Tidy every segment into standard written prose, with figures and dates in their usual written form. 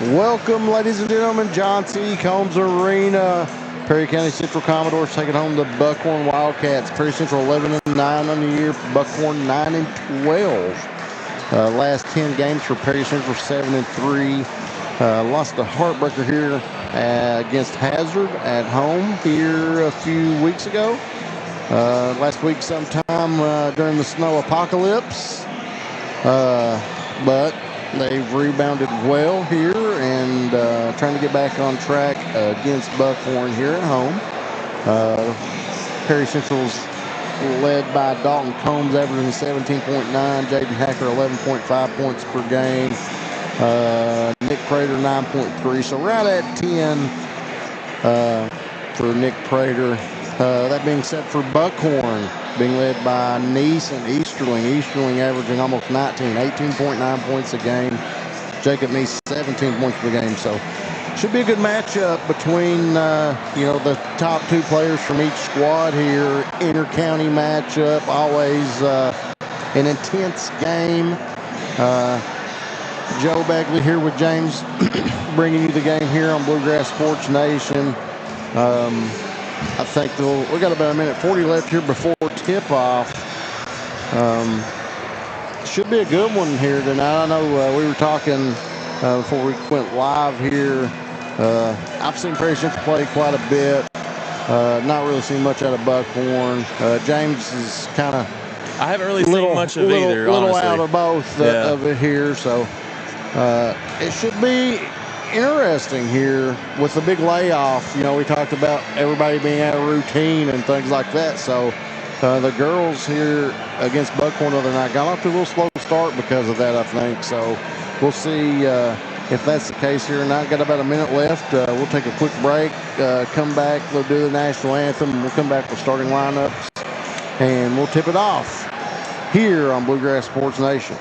Welcome, ladies and gentlemen, John C. Combs Arena. Perry County Central Commodores taking home the Buckhorn Wildcats. Perry Central 11-9 on the year. Buckhorn 9-12. Last 10 games for Perry Central 7-3. Lost a heartbreaker here against Hazard at home here a few weeks ago. Last week sometime during the snow apocalypse. But they've rebounded well here and trying to get back on track against Buckhorn here at home. Perry Central's led by Dalton Combs, averaging 17.9, Jaden Hacker 11.5 points per game, Nick Prater 9.3, so right at 10 for Nick Prater. That being said, for Buckhorn, being led by Neese and Easterling. Easterling averaging almost 19, 18.9 points a game. Jacob Neese 17 points per game. So should be a good matchup between the top two players from each squad here. Inter-county matchup, always an intense game. Joe Bagley here with James, bringing you the game here on Bluegrass Sports Nation. I think we got about a minute 40 left here before tip-off. Should be a good one here tonight. I know we were talking before we went live here. I've seen Perry Central play quite a bit. Not really seen much out of Buckhorn. James is kind of I haven't really seen much of either, little honestly. out of both of it here. So it should be interesting here with the big layoff. You know, we talked about everybody being out of routine and things like that. So the girls here against Buckhorn the other night got off to a little slow start because of that, I think. So we'll see if that's the case here. Not got about a minute left. We'll take a quick break, come back, we'll do the national anthem, and we'll come back with starting lineups, and we'll tip it off here on Bluegrass Sports Nation.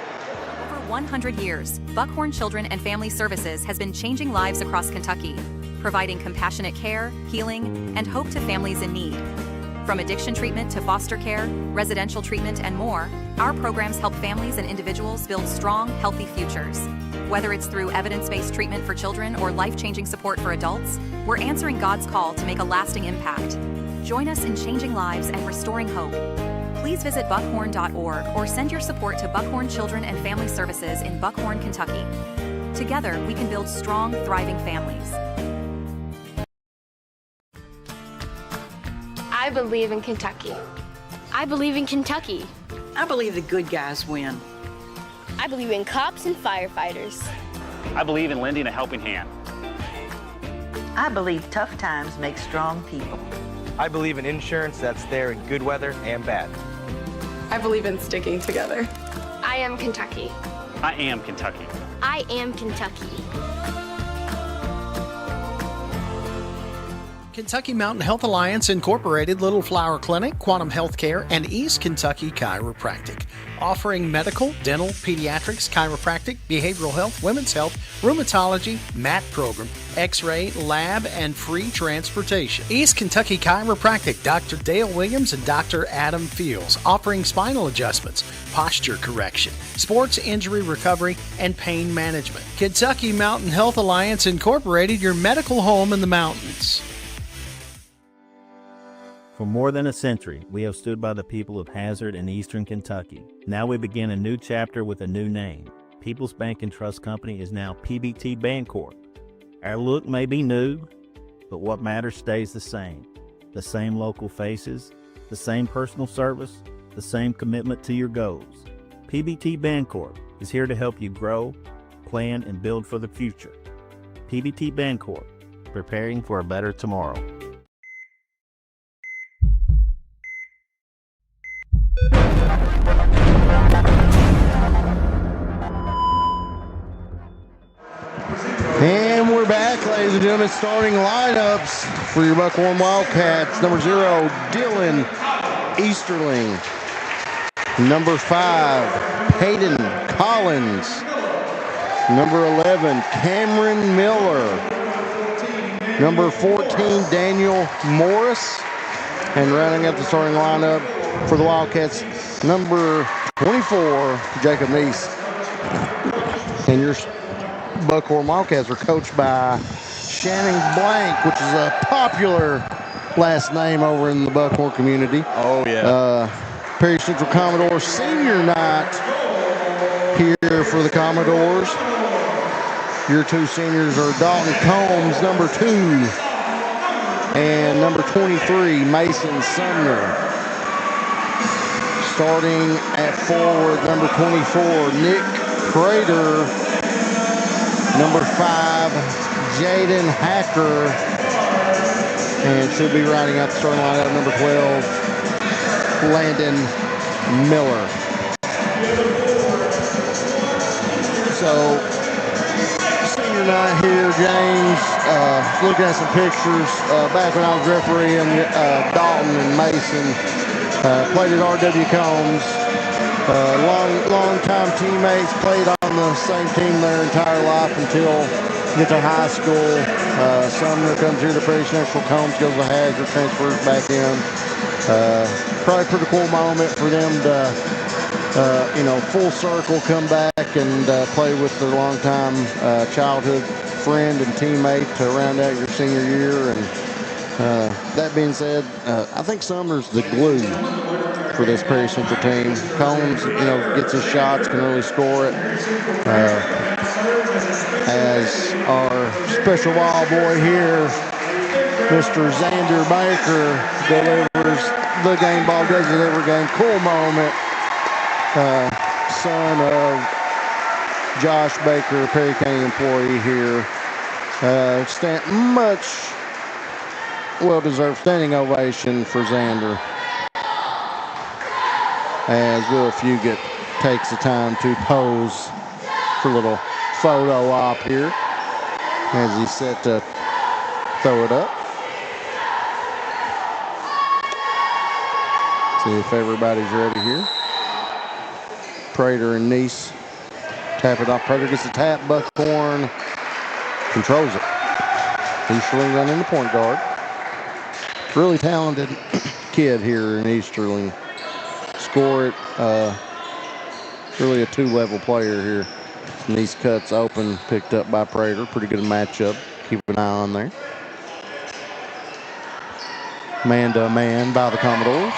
100 years, Buckhorn Children and Family Services has been changing lives across Kentucky, providing compassionate care, healing, and hope to families in need. From addiction treatment to foster care, residential treatment, and more, our programs help families and individuals build strong, healthy futures. Whether it's through evidence-based treatment for children or life-changing support for adults, we're answering God's call to make a lasting impact. Join us in changing lives and restoring hope. Please visit buckhorn.org or send your support to Buckhorn Children and Family Services in Buckhorn, Kentucky. Together, we can build strong, thriving families. I believe in Kentucky. I believe in Kentucky. I believe the good guys win. I believe in cops and firefighters. I believe in lending a helping hand. I believe tough times make strong people. I believe in insurance that's there in good weather and bad. I believe in sticking together. I am Kentucky. I am Kentucky. I am Kentucky. Kentucky Mountain Health Alliance Incorporated, Little Flower Clinic, Quantum Healthcare, and East Kentucky Chiropractic, offering medical, dental, pediatrics, chiropractic, behavioral health, women's health, rheumatology, MAT program, X-ray, lab, and free transportation. East Kentucky Chiropractic, Dr. Dale Williams and Dr. Adam Fields, offering spinal adjustments, posture correction, sports injury recovery, and pain management. Kentucky Mountain Health Alliance Incorporated, your medical home in the mountains. For more than a century, we have stood by the people of Hazard and Eastern Kentucky. Now we begin a new chapter with a new name. People's Bank and Trust Company is now PBT Bancorp. Our look may be new, but what matters stays the same. The same local faces, the same personal service, the same commitment to your goals. PBT Bancorp is here to help you grow, plan, and build for the future. PBT Bancorp, preparing for a better tomorrow. And we're back, ladies and gentlemen. Starting lineups for your Buckhorn Wildcats. Number 0, Dylan Easterling. Number 5, Peyton Collins. Number 11, Cameron Miller. Number 14, Daniel Morris. And rounding up the starting lineup for the Wildcats, number 24, Jacob Neese. And your Buckhorn Wildcats are coached by Shannon Blank, which is a popular last name over in the Buckhorn community. Oh, yeah. Perry Central Commodores senior night here for the Commodores. Your two seniors are Dalton Combs, number 2, and number 23, Mason Sumner. Starting at forward, number 24, Nick Prater. Number 5, Jaden Hacker. And should be riding out the starting lineup, number 12, Landon Miller. So, senior night here, James. Looking at some pictures. Back when I was refereeing, Dalton and Mason played at R.W. Combs. Long-time teammates, played on the same team their entire life until get to high school. Sumner comes here to Perry Central. Combs goes to Hazard, transfers back in. Probably a pretty cool moment for them to, full circle, come back and play with their longtime childhood friend and teammate to round out your senior year. And that being said, I think Sumner's the glue for this Perry Central team. Combs, gets his shots, can really score it. As our special wild boy here, Mr. Xander Baker, delivers the game ball, does it every game. Cool moment. Son of Josh Baker, Perry County employee here. Much well-deserved standing ovation for Xander, as Will Fugit takes the time to pose for a little photo op here as he's set to throw it up. See if everybody's ready here. Prater and Neese tap it off. Prater gets the tap. Buckhorn controls it. Easterling running the point guard. Really talented kid here in Easterling. Score it. Really a two-level player here. Neese cuts open, picked up by Prater. Pretty good matchup. Keep an eye on there. Man-to-man by the Commodores.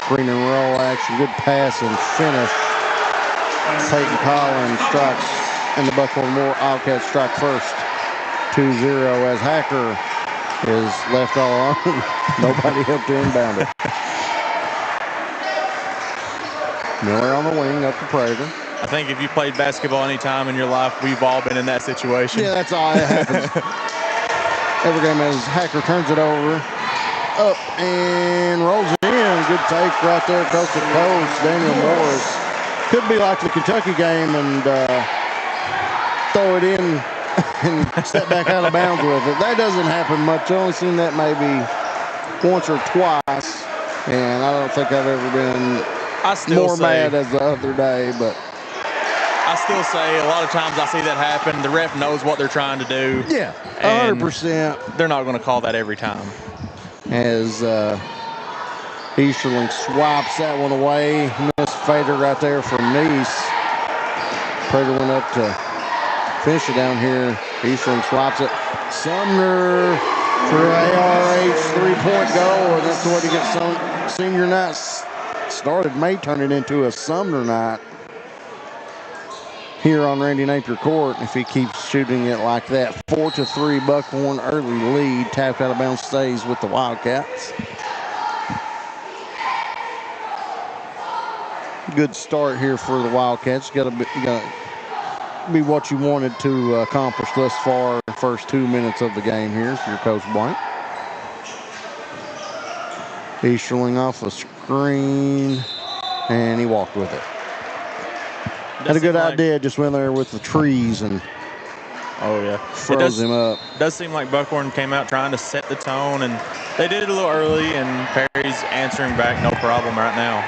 Screen and roll action. Good pass and finish. Peyton Collins strikes, and the Buckhorn Wildcats strike first. 2-0 as Hacker is left all alone. Nobody helped to inbound it. Miller on the wing, up to Prater. I think if you played basketball any time in your life, we've all been in that situation. Yeah, that's all that happens. Every game as Hacker turns it over, up and rolls it in. Good take right there, coast to coast. Daniel Morris could be like the Kentucky game and throw it in and step back out of bounds with it. That doesn't happen much. I've only seen that maybe once or twice, and I don't think I've ever been more mad as the other day. But I still say a lot of times I see that happen. The ref knows what they're trying to do. Yeah, 100%. They're not going to call that every time. As Easterling swipes that one away. Missed fader right there from Neese. Prater went up to finish it down here. Easterling swipes it. Sumner for ARH three-point goal. And that's the way to get some senior night started. May turn it into a Sumner night here on Randy Napier Court if he keeps shooting it like that. 4-3 Buckhorn early lead. Tapped out of bounds, stays with the Wildcats. Good start here for the Wildcats. Got to be what you wanted to accomplish thus far. First 2 minutes of the game here for your Coach Blank. Easterling off a screen, and he walked with it. Had a good idea, just went there with the trees and froze him up. It does seem like Buckhorn came out trying to set the tone, and they did it a little early, and Perry's answering back no problem right now.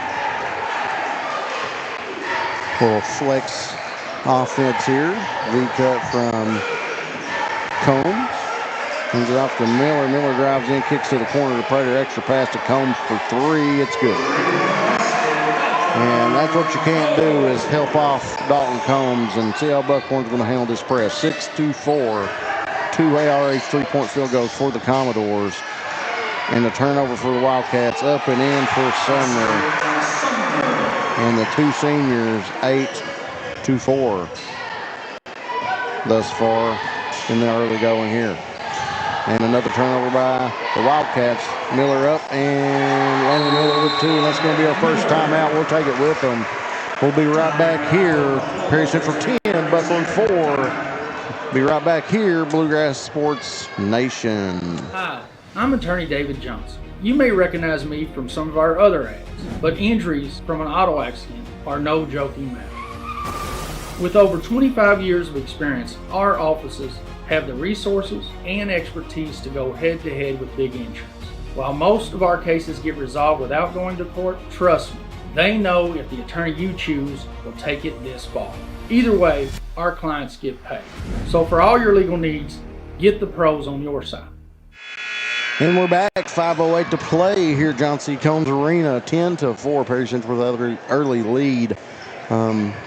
Little flex offense here. V-cut from Combs. Hands it off to Miller. Miller drives in, kicks to the corner to Prater. Extra pass to Combs for three. It's good. And that's what you can't do is help off Dalton Combs and see how Buckhorn's going to handle this press. 6-2-4. 2 ARH three-point field goals for the Commodores. And the turnover for the Wildcats up and in for Sumner. And the two seniors, 8-4 thus far in the early going here. And another turnover by the Wildcats. Miller up and Landon Miller with 2. And that's going to be our first timeout. We'll take it with them. We'll be right back here. Perry Central 10, Buckhorn 4. Be right back here, Bluegrass Sports Nation. Hi, I'm attorney David Johnson. You may recognize me from some of our other ads, but injuries from an auto accident are no joking matter. With over 25 years of experience, our offices have the resources and expertise to go head-to-head with big insurance. While most of our cases get resolved without going to court, trust me, they know if the attorney you choose will take it this far. Either way, our clients get paid. So for all your legal needs, get the pros on your side. And we're back, 5:08 to play here at John C. Combs Arena, 10-4. Perry Central with an early lead.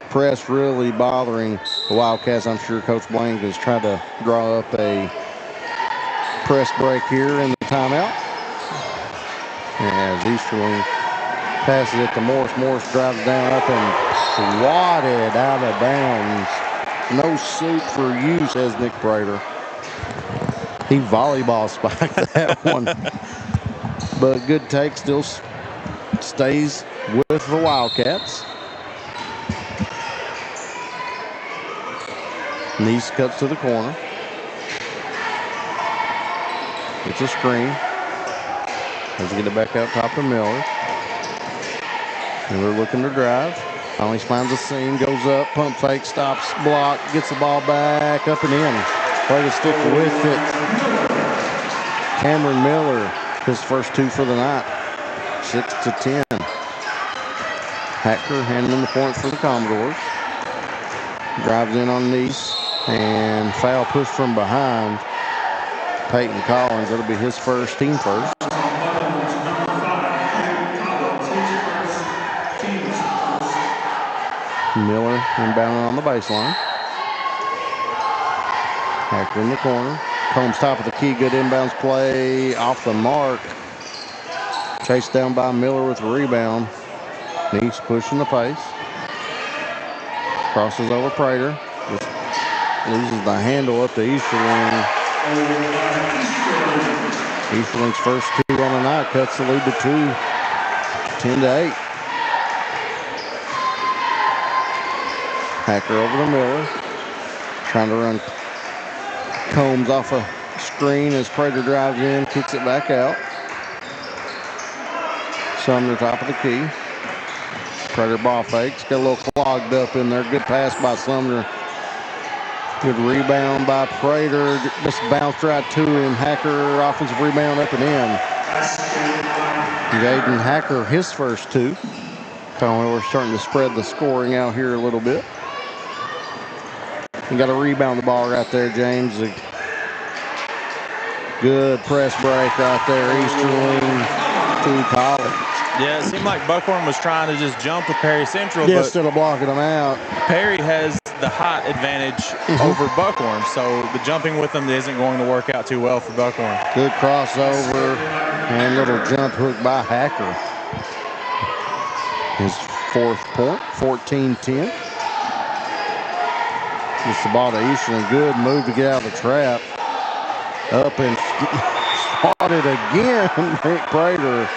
Press really bothering the Wildcats. I'm sure Coach Blank has tried to draw up a press break here in the timeout. As Easterling passes it to Morris. Morris drives down up and swatted out of bounds. No suit for you, says Nick Prater. He volleyball spiked that one. But good take, still stays with the Wildcats. Nice cuts to the corner. It's a screen. Has to get it back out top to Miller. Miller looking to drive. Finally finds a seam, goes up, pump fake, stops, block, gets the ball back, up and in. Way to stick with it. Cameron Miller, his first 2 for the night. 6-10. Hacker handling the point for the Commodores. Drives in on Nice. And foul push from behind. Peyton Collins, that'll be his first, team first. Miller inbounding on the baseline. Hacker in the corner. Combs top of the key, good inbounds play off the mark. Chased down by Miller with a rebound. Nice pushing the pace. Crosses over Prater. Loses the handle up to Easterling. Easterling's first 2 on the night cuts the lead to 2. 10-8. Hacker over to Miller. Trying to run Combs off a screen as Prater drives in, kicks it back out. Sumner top of the key. Prater ball fakes. Got a little clogged up in there. Good pass by Sumner. Good rebound by Prater. Just bounced right to him. Hacker, offensive rebound up and in. Jaden Hacker, his first 2. Finally, we're starting to spread the scoring out here a little bit. You got to rebound the ball right there, James. A good press break right there. Easterling to Collins. Yeah, it seemed like Buckhorn was trying to just jump with Perry Central. Yeah, but instead of blocking them out. Perry has the height advantage over Buckhorn, so the jumping with them isn't going to work out too well for Buckhorn. Good crossover and little jump hook by Hacker. His 4th point, 14-10. Gets the ball to Easterling. Good move to get out of the trap. Up and spotted again. Nick Prater.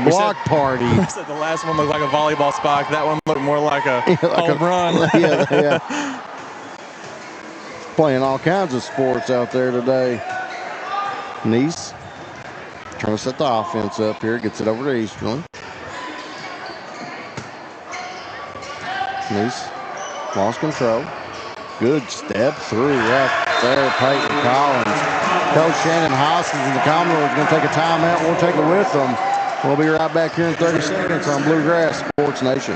Block party. I said the last one looked like a volleyball spike. That one looked more like a home run. yeah. Playing all kinds of sports out there today. Nice trying to set the offense up here. Gets it over to Easterling. Nice lost control. Good step through right there. Peyton Collins. Coach Shannon Hoskins and the Commodores are going to take a timeout. We'll take it with them. We'll be right back here in 30 seconds on Bluegrass Sports Nation.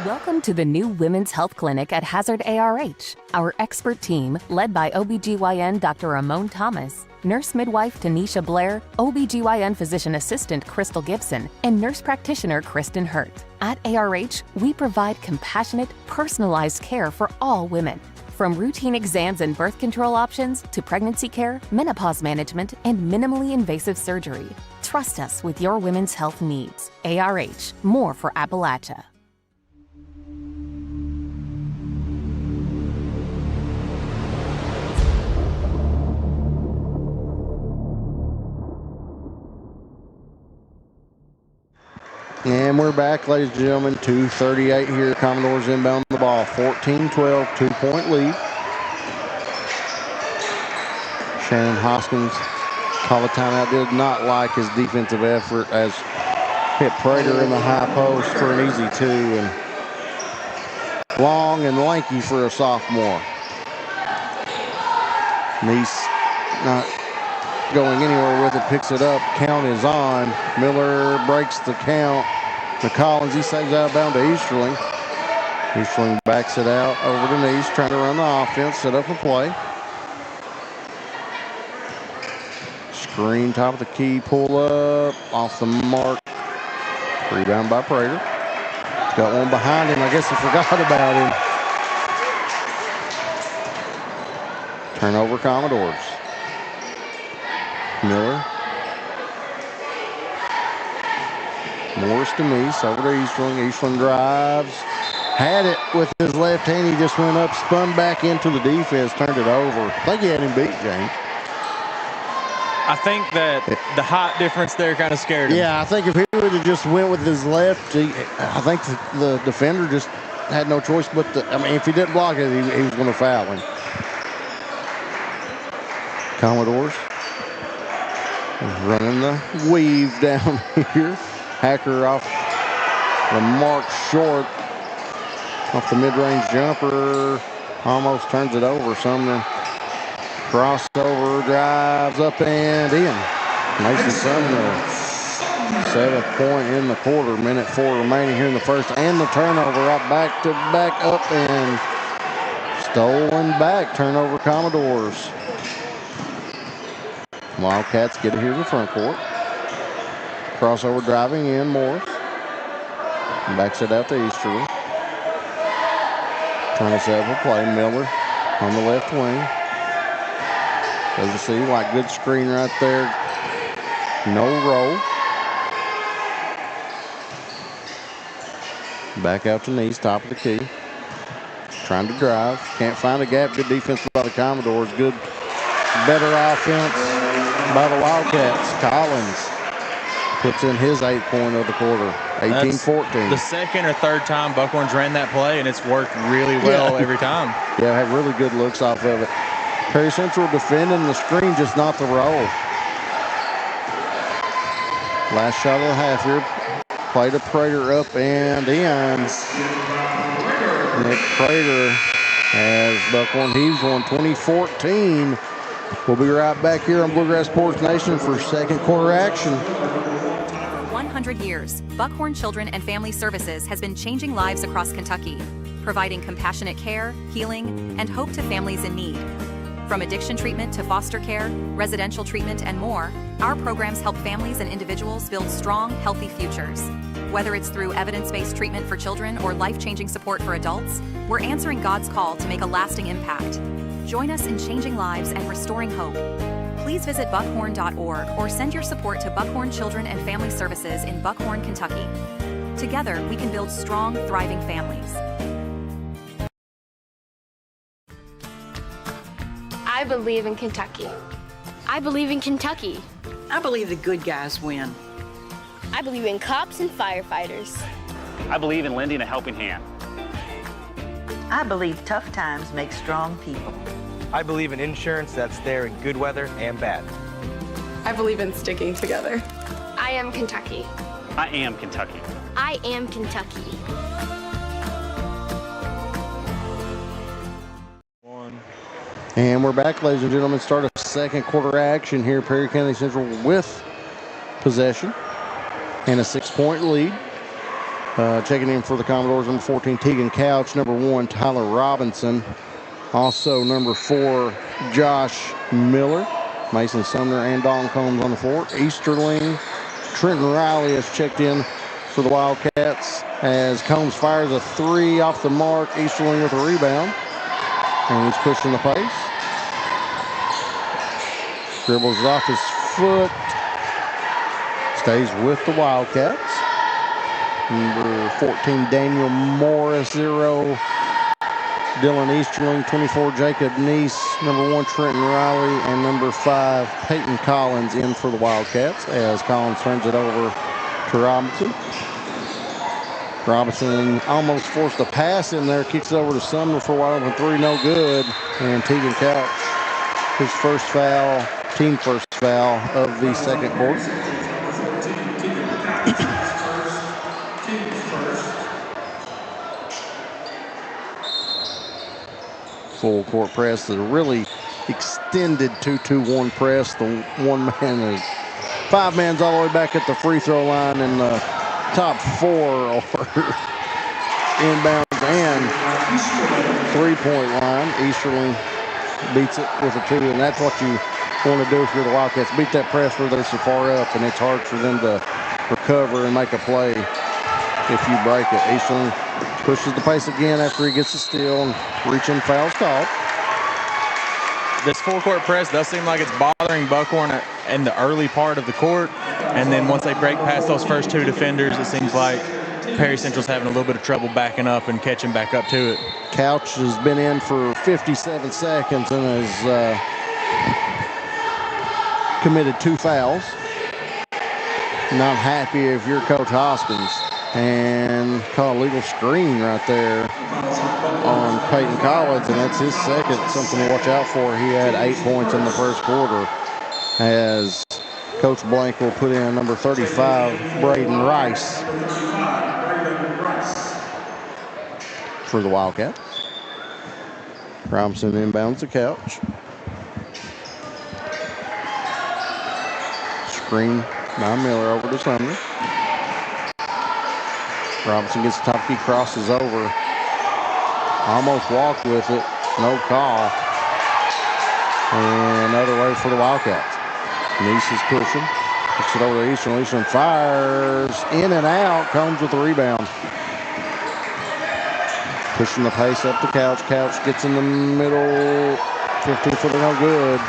Welcome to the new Women's Health Clinic at Hazard ARH. Our expert team, led by OBGYN Dr. Ramon Thomas, nurse midwife Tanisha Blair, OBGYN physician assistant Crystal Gibson, and nurse practitioner Kristen Hurt. At ARH, we provide compassionate, personalized care for all women. From routine exams and birth control options to pregnancy care, menopause management, and minimally invasive surgery. Trust us with your women's health needs. ARH, more for Appalachia. And we're back, ladies and gentlemen. 2:38 here. Commodores inbound the ball. 14-12, 2-point lead. Shannon Hoskins called a timeout. Did not like his defensive effort as hit Prater in the high post for an easy two. And long and lanky for a sophomore. Neese not going anywhere with it, picks it up. Count is on. Miller breaks the count to Collins. He saves out of bound to Easterling. Easterling backs it out over to Neese, trying to run the offense, set up a play. Screen, top of the key, pull up, off the mark. Rebound by Prater. He's got one behind him. I guess he forgot about him. Turnover Commodores. Miller. Morris to Neese, over to Easterling. Easterling drives. Had it with his left hand. He just went up, spun back into the defense, turned it over. I think he had him beat, James. I think that the height difference there kind of scared him. Yeah, I think if he would have just went with his left, I think the defender just had no choice but to, I mean, if he didn't block it, he was going to foul him. Commodores running the weave down here. Hacker off the mark short. Off the mid-range jumper. Almost turns it over. Sumner crossover, drives up and in. Mason Sumner, 7th point in the quarter. Minute 4 remaining here in the first. And the turnover up back to back up and stolen back. Turnover Commodores. Wildcats get it here in the front court. Crossover driving in, Morris. Backs it out to Easterly. Trying to set up a play. Miller on the left wing. Doesn't see like good screen right there. No roll. Back out to Neese, top of the key. Trying to drive. Can't find a gap. Good defense by the Commodores. Good, better offense by the Wildcats. Collins puts in his 8th point of the quarter. 18-14. The second or third time Buckhorns ran that play, and it's worked really well every time. Yeah, had really good looks off of it. Perry Central defending the screen, just not the roll. Last shot of the half here. Play to Prater up and in. Nick Prater has Buckhorn heaves one, 2014. We'll be right back here on Bluegrass Sports Nation for second quarter action. For 100 years, Buckhorn Children and Family Services has been changing lives across Kentucky, providing compassionate care, healing, and hope to families in need. From addiction treatment to foster care, residential treatment, and more, our programs help families and individuals build strong, healthy futures. Whether it's through evidence-based treatment for children or life-changing support for adults, we're answering God's call to make a lasting impact. Join us in changing lives and restoring hope. Please visit buckhorn.org or send your support to Buckhorn Children and Family Services in Buckhorn, Kentucky. Together, we can build strong, thriving families. I believe in Kentucky. I believe in Kentucky. I believe the good guys win. I believe in cops and firefighters. I believe in lending a helping hand. I believe tough times make strong people. I believe in insurance that's there in good weather and bad. I believe in sticking together. I am Kentucky. I am Kentucky. I am Kentucky. And we're back, ladies and gentlemen. Start of second quarter action here. Perry County Central with possession and a 6-point lead. Checking in for the Commodores, number 14, Tegan Couch. Number 1, Tyler Robinson. Also, number 4, Josh Miller. Mason Sumner and Dalton Combs on the floor. Easterling, Trenton Riley has checked in for the Wildcats as Combs fires a 3 off the mark. Easterling with a rebound. And he's pushing the pace. Dribbles off his foot. Stays with the Wildcats. Number 14, Daniel Morris, 0. Dylan Easterling, 24, Jacob Neese, number 1, Trenton Riley, and number 5, Peyton Collins in for the Wildcats as Collins turns it over to Robinson. Robinson almost forced a pass in there, kicks it over to Sumner for a wide open 3, no good. And Tegan Couch, his first foul, team first foul of the second quarter. Full court press, the really extended 2-2-1 press. The one man is 5 man's all the way back at the free throw line, and the top 4 are inbounds and 3-point line. Easterling beats it with a 2, and that's what you want to do if you're the Wildcats. Beat that press where they're so far up, and it's hard for them to recover and make a play if you break it. Easterling pushes the pace again after he gets the steal, and reaching foul's called. This full court press does seem like it's bothering Buckhorn in the early part of the court, and then once they break past those first 2 defenders, it seems like Perry Central's having a little bit of trouble backing up and catching back up to it. Couch has been in for 57 seconds and has committed 2 fouls. Not happy if you're Coach Hoskins. And caught a legal screen right there on Peyton Collins, and that's his second. Something to watch out for. He had 8 points in the first quarter as Coach Blank will put in number 35, Braden Rice, for the Wildcats. Robinson inbounds the Couch. Screen by Miller over to Sumner. Robinson gets the top key, crosses over. Almost walked with it. No call. And another way for the Wildcats. Neese is pushing. Puts it over to Eastern. Eastern fires in and out. Combs with the rebound. Pushing the pace up to Couch. Couch gets in the middle. 15-footer, no good.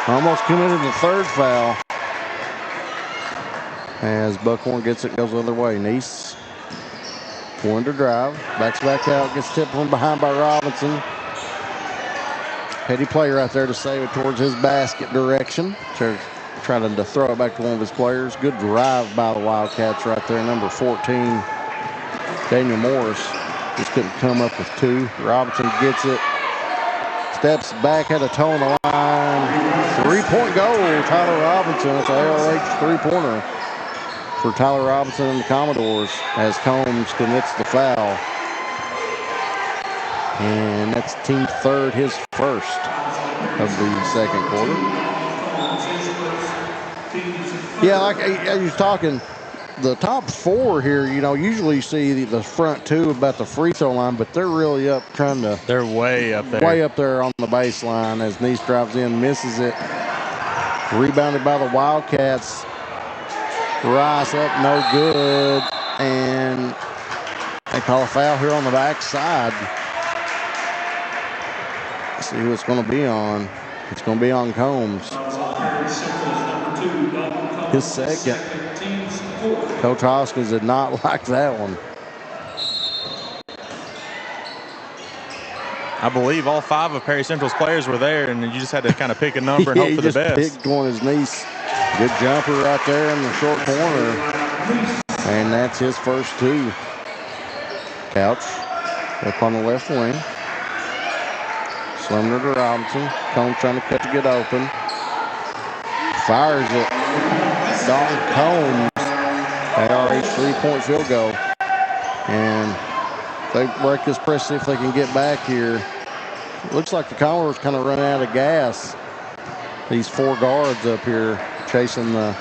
Almost committed the 3rd foul. As Buckhorn gets it, goes the other way. Neese. One to drive, backs back out, gets tipped from behind by Robinson. Heady play right there to save it towards his basket direction. Trying to throw it back to one of his players. Good drive by the Wildcats right there. Number 14, Daniel Morris, just couldn't come up with 2. Robinson gets it, steps back, had a toe on the line. 3-point goal, Tyler Robinson. It's a LH 3-pointer. For Tyler Robinson and the Commodores as Combs commits the foul. And that's team 3rd, his first of the second quarter. Yeah, like I was talking, the top 4 here, you know, usually you see the front 2 about the free throw line, but they're really up trying to. They're way up there. Way up there on the baseline as Neese drives in, misses it. Rebounded by the Wildcats. Rice up, no good, and they call a foul here on the backside. Let's see who it's going to be on. It's going to be on Combs. His second. Coach Hoskins did not like that one. I believe all 5 of Perry Central's players were there, and you just had to kind of pick a number and hope for the best. He just picked one, his Neese. Good jumper right there in the short corner. And that's his first 2. Couch up on the left wing. Sumner to Robinson. Combs trying to cut to get open. Fires it. Dalton Combs. ARH 3-point field goal. And they break this press, see if they can get back here. Looks like the Commodores kind of running out of gas. These 4 guards up here chasing the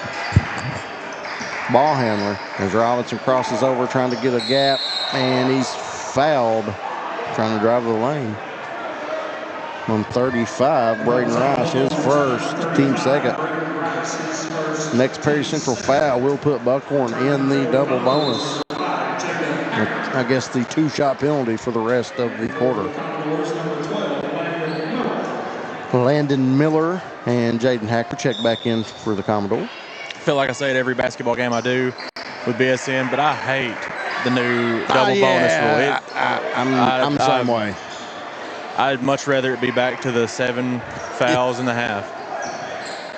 ball handler as Robinson crosses over trying to get a gap, and he's fouled trying to drive the lane. On 35, Braden Rice, his first, team second. Next Perry Central foul will put Buckhorn in the double bonus. I guess the 2-shot penalty for the rest of the quarter. Landon Miller and Jaden Hacker check back in for the Commodore. I feel like I say it every basketball game I do with BSN, but I hate the new double bonus rule. I'm the same way. I'd much rather it be back to the 7 fouls in the half.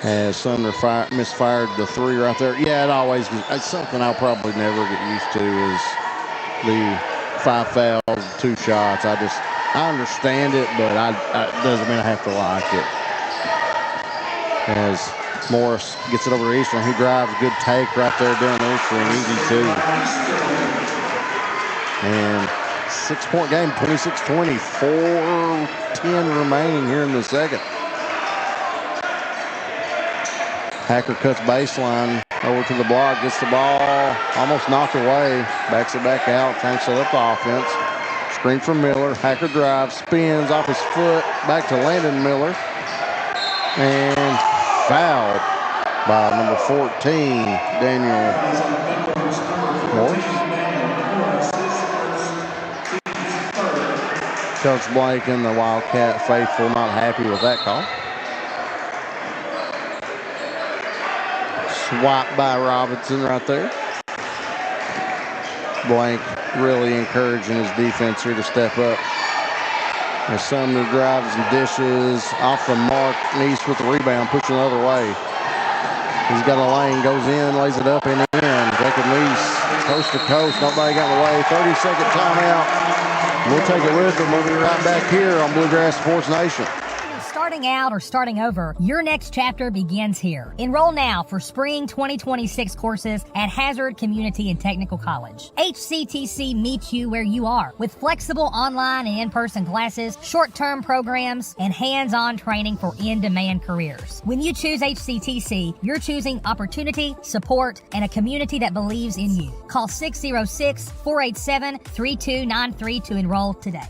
As Sumner misfired the 3 right there. Yeah, it's something I'll probably never get used to is the 5 fouls, 2 shots. I understand it, but it doesn't mean I have to like it. As Morris gets it over to Eastern, he drives, good take right there down Eastern, easy 2. And 6-point game, 26-20, 4:10 remaining here in the second. Hacker cuts baseline over to the block, gets the ball, almost knocked away, backs it back out, trying to set up the offense. Screen from Miller, Hacker drives, spins off his foot, back to Landon Miller, and fouled by number 14, Daniel Morris. Coach Blake and the Wildcat faithful not happy with that call. Swap by Robinson right there. Blank really encouraging his defense here to step up. As Sumner drives and dishes off the mark. Neese with the rebound, pushing the other way. He's got a lane, goes in, lays it up and in. Jacob Neese, coast to coast, nobody got in the way. 30-second timeout. We'll take it with them. We'll be right back here on Bluegrass Sports Nation. Starting out or starting over, your next chapter begins here. Enroll now for spring 2026 courses at Hazard Community and Technical College. HCTC meets you where you are with flexible online and in-person classes, short-term programs, and hands-on training for in-demand careers. When you choose HCTC, you're choosing opportunity, support, and a community that believes in you. Call 606-487-3293 to enroll today.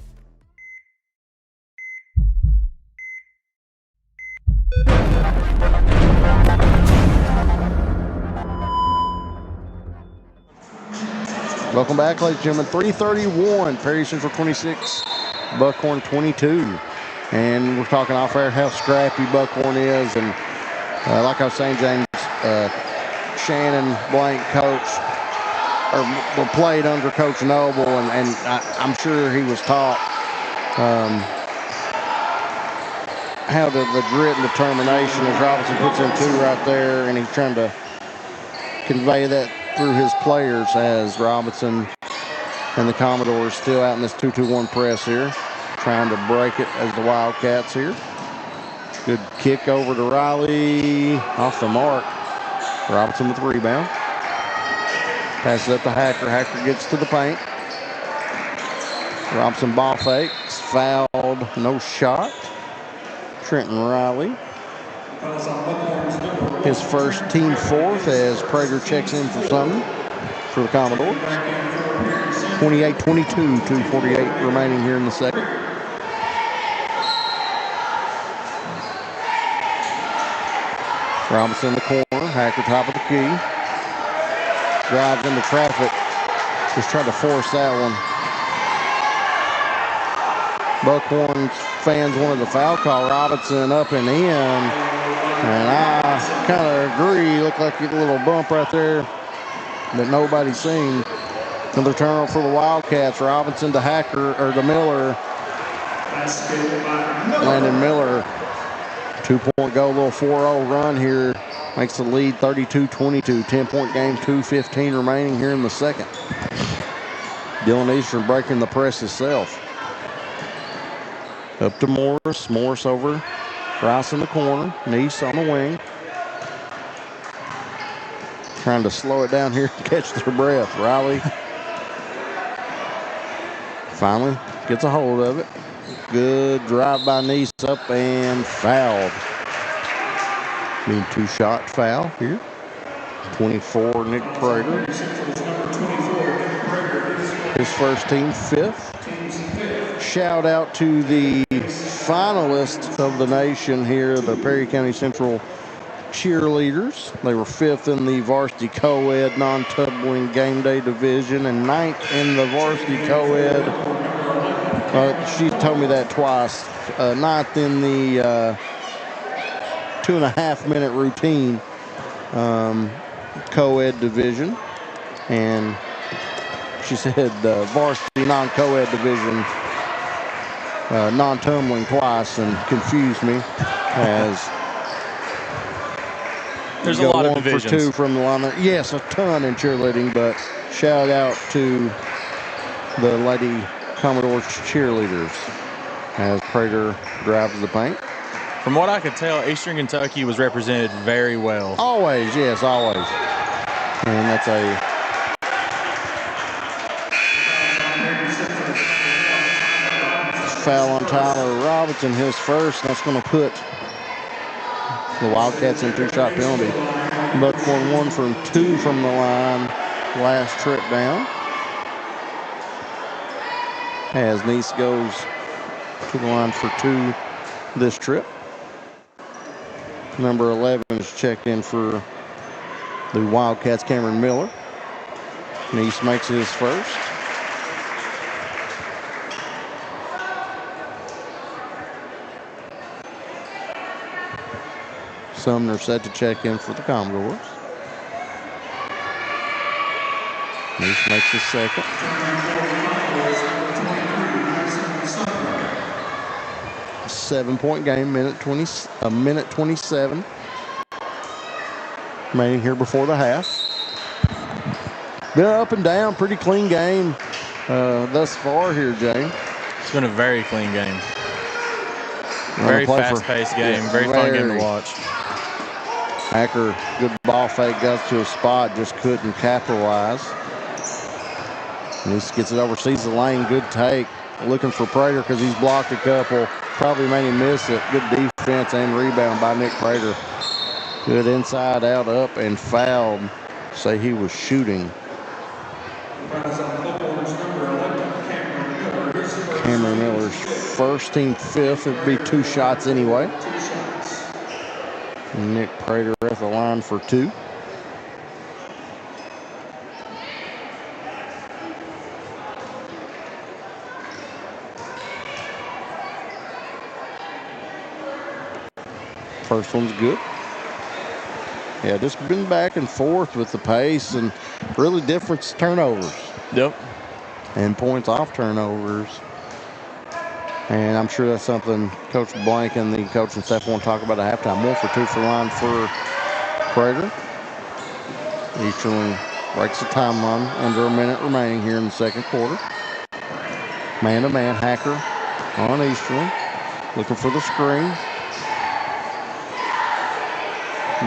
Welcome back, ladies and gentlemen. 3:31, Perry Central 26, Buckhorn 22. And we're talking off air how scrappy Buckhorn is. And like I was saying, James, Shannon Blank coach, were played under Coach Noble, and I'm sure he was taught how the grit and determination as Robinson puts in 2 right there, and he's trying to convey that through his players as Robinson and the Commodores still out in this 2-2-1 press here, trying to break it as the Wildcats here. Good kick over to Riley, off the mark. Robinson with the rebound. Passes up to Hacker. Hacker gets to the paint. Robinson ball fakes, fouled, no shot. Trenton Riley. His first, team 4th, as Prager checks in for Sumner for the Commodores. 28-22, 2:48 remaining here in the second. Robinson in the corner, Hacker top of the key. Drives into traffic. Just tried to force that one. Buckhorn fans wanted the foul call. Robinson up and in. And I kind of agree. Looked like a little bump right there that nobody's seen. Another turnover for the Wildcats. Robinson to Hacker, or to Miller. Landon Miller, 2-point goal, little 4-0 run here. Makes the lead 32-22. 10-point game, 2:15 remaining here in the second. Dylan Eastern breaking the press himself. Up to Morris. Morris over. Rice in the corner. Neese on the wing. Trying to slow it down here and catch their breath. Riley finally gets a hold of it. Good drive by Neese, up and fouled. Being 2-shot foul here. 24, Nick Prater. His first team, 5th. Shout out to the finalists of the nation here, the Perry County Central cheerleaders. They were 5th in the varsity co-ed non-tumbling game day division and 9th in the varsity co-ed. She told me that twice. 9th in the 2.5 minute routine co-ed division. And she said varsity non-co-ed division non-tumbling twice and confused me as there's a lot of divisions. 1 for 2 from the line there. Yes, a ton in cheerleading, but shout out to the Lady Commodores cheerleaders as Prater drives the paint. From what I could tell, Eastern Kentucky was represented very well. Always, yes, always. And that's a foul on Tyler Robinson, his first. That's going to put the Wildcats in 2-shot penalty. Buckhorn 1 from 2 from the line last trip down. As Nice goes to the line for 2 this trip. Number 11 is checked in for the Wildcats, Cameron Miller. Nice makes his first. Sumner set to check in for the Commodores. Nice makes his second. A 7-point game, a minute 27 remaining here before the half. Been up and down, pretty clean game thus far here, Jay. It's been a very clean game. Very fast-paced game, very fun game to watch. Hacker, good ball fake, got to a spot, just couldn't capitalize. And he gets it over, sees the lane, good take. Looking for Prater because he's blocked a couple. Probably made him miss it. Good defense and rebound by Nick Prater. Good inside out, up, and fouled. Say he was shooting. Cameron Miller's first, team 5th. It'd be 2 shots anyway. Nick Prater at the line for 2. First one's good. Yeah, just been back and forth with the pace and really different turnovers. Yep. And points off turnovers. And I'm sure that's something Coach Blank and the coaching staff want to talk about at halftime. 1 for 2 for line for Prater. Easterling breaks the timeline. Under a minute remaining here in the second quarter. Man-to-man, Hacker on Easterling. Looking for the screen.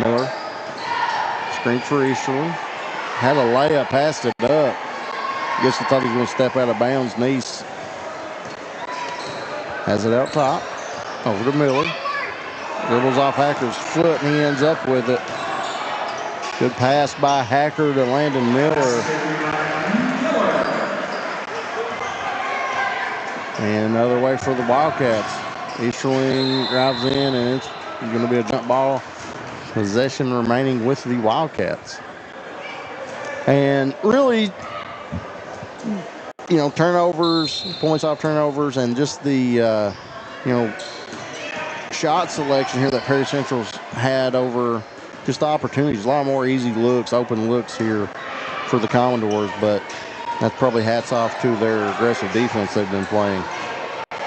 Miller. Screen for Easterling. Had a layup, passed it up. Guess he thought he was going to step out of bounds. Nice has it out top. Over to Miller. Dribbles off Hacker's foot, and he ends up with it. Good pass by Hacker to Landon Miller. And another way for the Wildcats. Easterling drives in, and it's going to be a jump ball. Possession remaining with the Wildcats. And really, turnovers, points off turnovers, and just the, shot selection here that Perry Central's had over just opportunities. A lot more easy looks, open looks here for the Commodores, but that's probably hats off to their aggressive defense they've been playing.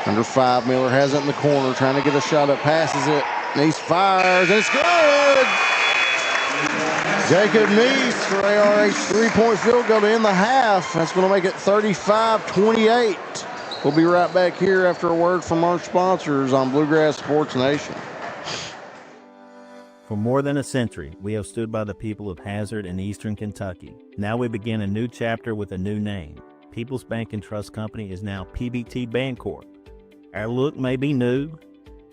Under 5, Miller has it in the corner, trying to get a shot up, passes it. Nice fires, and it's good! Jacob Nice for ARH 3-point field goal to end the half. That's going to make it 35-28. We'll be right back here after a word from our sponsors on Bluegrass Sports Nation. For more than a century, we have stood by the people of Hazard and Eastern Kentucky. Now we begin a new chapter with a new name. People's Bank and Trust Company is now PBT Bancorp. Our look may be new,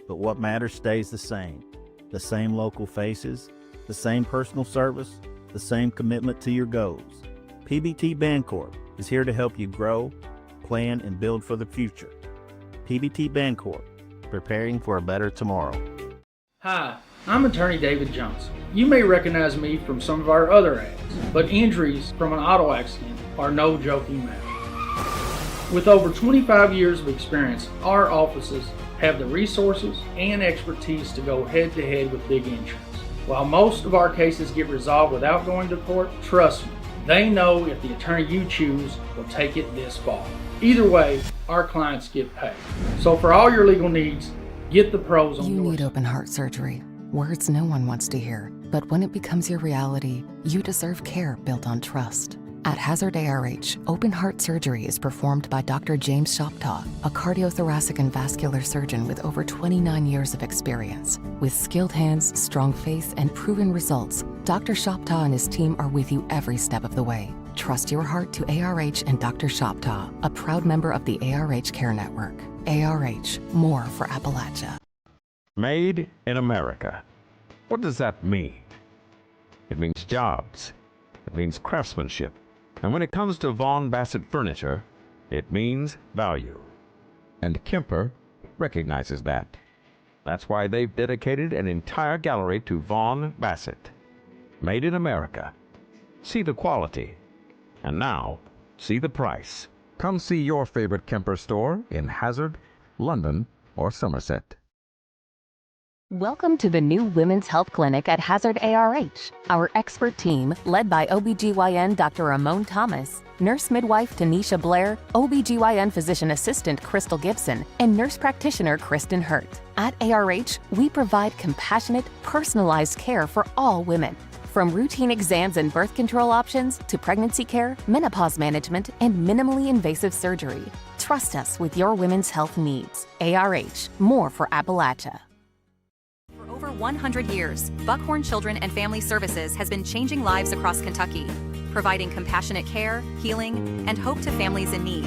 but what matters stays the same. The same local faces, the same personal service, the same commitment to your goals. PBT Bancorp is here to help you grow, plan, and build for the future. PBT Bancorp, preparing for a better tomorrow. Hi, I'm attorney David Johnson. You may recognize me from some of our other ads, but injuries from an auto accident are no joking matter. With over 25 years of experience, our offices have the resources and expertise to go head to head with big insurance. While most of our cases get resolved without going to court, trust me, they know if the attorney you choose will take it this far. Either way, our clients get paid. So for all your legal needs, get the pros on You your need open heart surgery. Words no one wants to hear. But when it becomes your reality, you deserve care built on trust. At Hazard ARH, open heart surgery is performed by Dr. James Shoptaw, a cardiothoracic and vascular surgeon with over 29 years of experience. With skilled hands, strong faith, and proven results, Dr. Shoptaw and his team are with you every step of the way. Trust your heart to ARH and Dr. Shoptaw, a proud member of the ARH Care Network. ARH, more for Appalachia. Made in America. What does that mean? It means jobs. It means craftsmanship. And when it comes to Vaughan Bassett furniture, it means value. And Kemper recognizes that. That's why they've dedicated an entire gallery to Vaughan Bassett. Made in America. See the quality. And now, see the price. Come see your favorite Kemper store in Hazard, London, or Somerset. Welcome to the new Women's Health Clinic at Hazard ARH. Our expert team, led by OBGYN Dr. Ramon Thomas, nurse midwife Tanisha Blair, OBGYN physician assistant Crystal Gibson, and nurse practitioner Kristen Hurt. At ARH, we provide compassionate, personalized care for all women. From routine exams and birth control options to pregnancy care, menopause management, and minimally invasive surgery. Trust us with your women's health needs. ARH, more for Appalachia. For over 100 years, Buckhorn Children and Family Services has been changing lives across Kentucky, providing compassionate care, healing, and hope to families in need.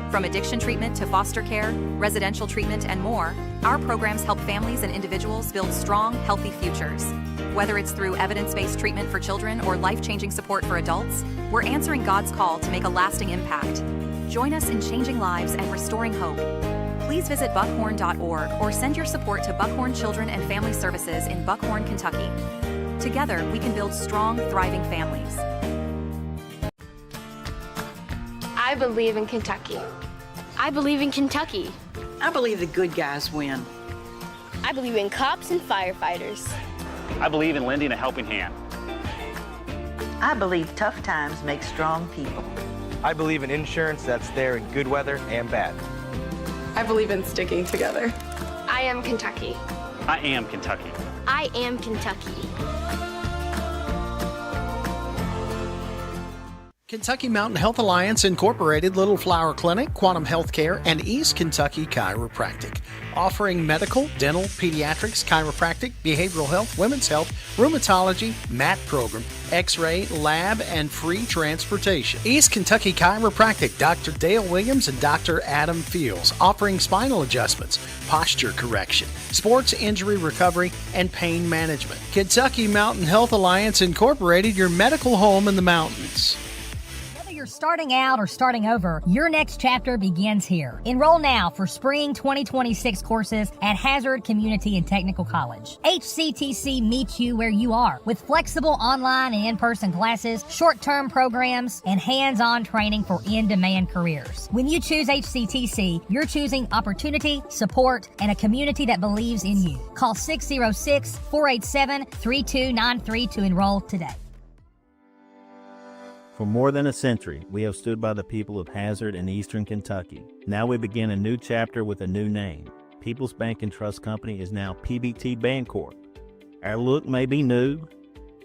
From addiction treatment to foster care, residential treatment, and more, our programs help families and individuals build strong, healthy futures. Whether it's through evidence-based treatment for children or life-changing support for adults, we're answering God's call to make a lasting impact. Join us in changing lives and restoring hope. Please visit buckhorn.org or send your support to Buckhorn Children and Family Services in Buckhorn, Kentucky. Together, we can build strong, thriving families. I believe in Kentucky. I believe in Kentucky. I believe the good guys win. I believe in cops and firefighters. I believe in lending a helping hand. I believe tough times make strong people. I believe in insurance that's there in good weather and bad. I believe in sticking together. I am Kentucky. I am Kentucky. I am Kentucky. Kentucky Mountain Health Alliance Incorporated, Little Flower Clinic, Quantum Healthcare, and East Kentucky Chiropractic, offering medical, dental, pediatrics, chiropractic, behavioral health, women's health, rheumatology, MAT program, X-ray, lab, and free transportation. East Kentucky Chiropractic, Dr. Dale Williams and Dr. Adam Fields, offering spinal adjustments, posture correction, sports injury recovery, and pain management. Kentucky Mountain Health Alliance Incorporated, your medical home in the mountains. You're starting out or starting over, your next chapter begins here. Enroll now for spring 2026 courses at Hazard Community and Technical College. HCTC meets you where you are with flexible online and in-person classes, short-term programs, and hands-on training for in-demand careers. When you choose HCTC, you're choosing opportunity, support, and a community that believes in you. Call 606-487-3293 to enroll today. For more than a century, we have stood by the people of Hazard and Eastern Kentucky. Now we begin a new chapter with a new name. People's Bank and Trust Company is now PBT Bancorp. Our look may be new,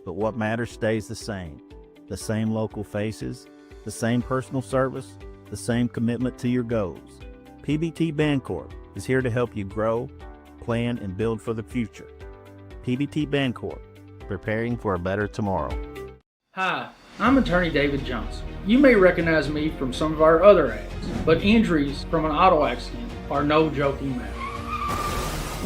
but what matters stays the same. The same local faces, the same personal service, the same commitment to your goals. PBT Bancorp is here to help you grow, plan, and build for the future. PBT Bancorp, preparing for a better tomorrow. Hi, I'm attorney David Johnson. You may recognize me from some of our other ads, but injuries from an auto accident are no joking matter.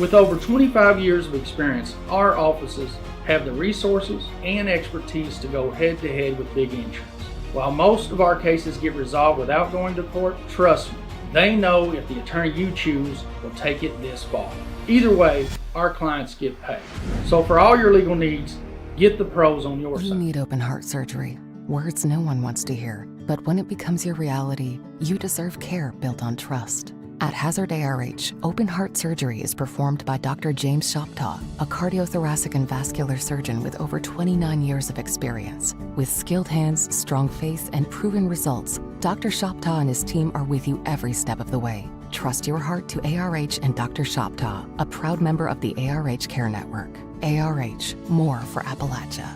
With over 25 years of experience, our offices have the resources and expertise to go head-to-head with big insurance. While most of our cases get resolved without going to court, trust me, they know if the attorney you choose will take it this far. Either way, our clients get paid. So for all your legal needs, get the pros on your side. You need open heart surgery. Words no one wants to hear. But when it becomes your reality, you deserve care built on trust. At Hazard ARH, open heart surgery is performed by Dr. James Shoptaw, a cardiothoracic and vascular surgeon with over 29 years of experience. With skilled hands, strong faith, and proven results, Dr. Shoptaw and his team are with you every step of the way. Trust your heart to ARH and Dr. Shoptaw, a proud member of the ARH Care Network. ARH, more for Appalachia.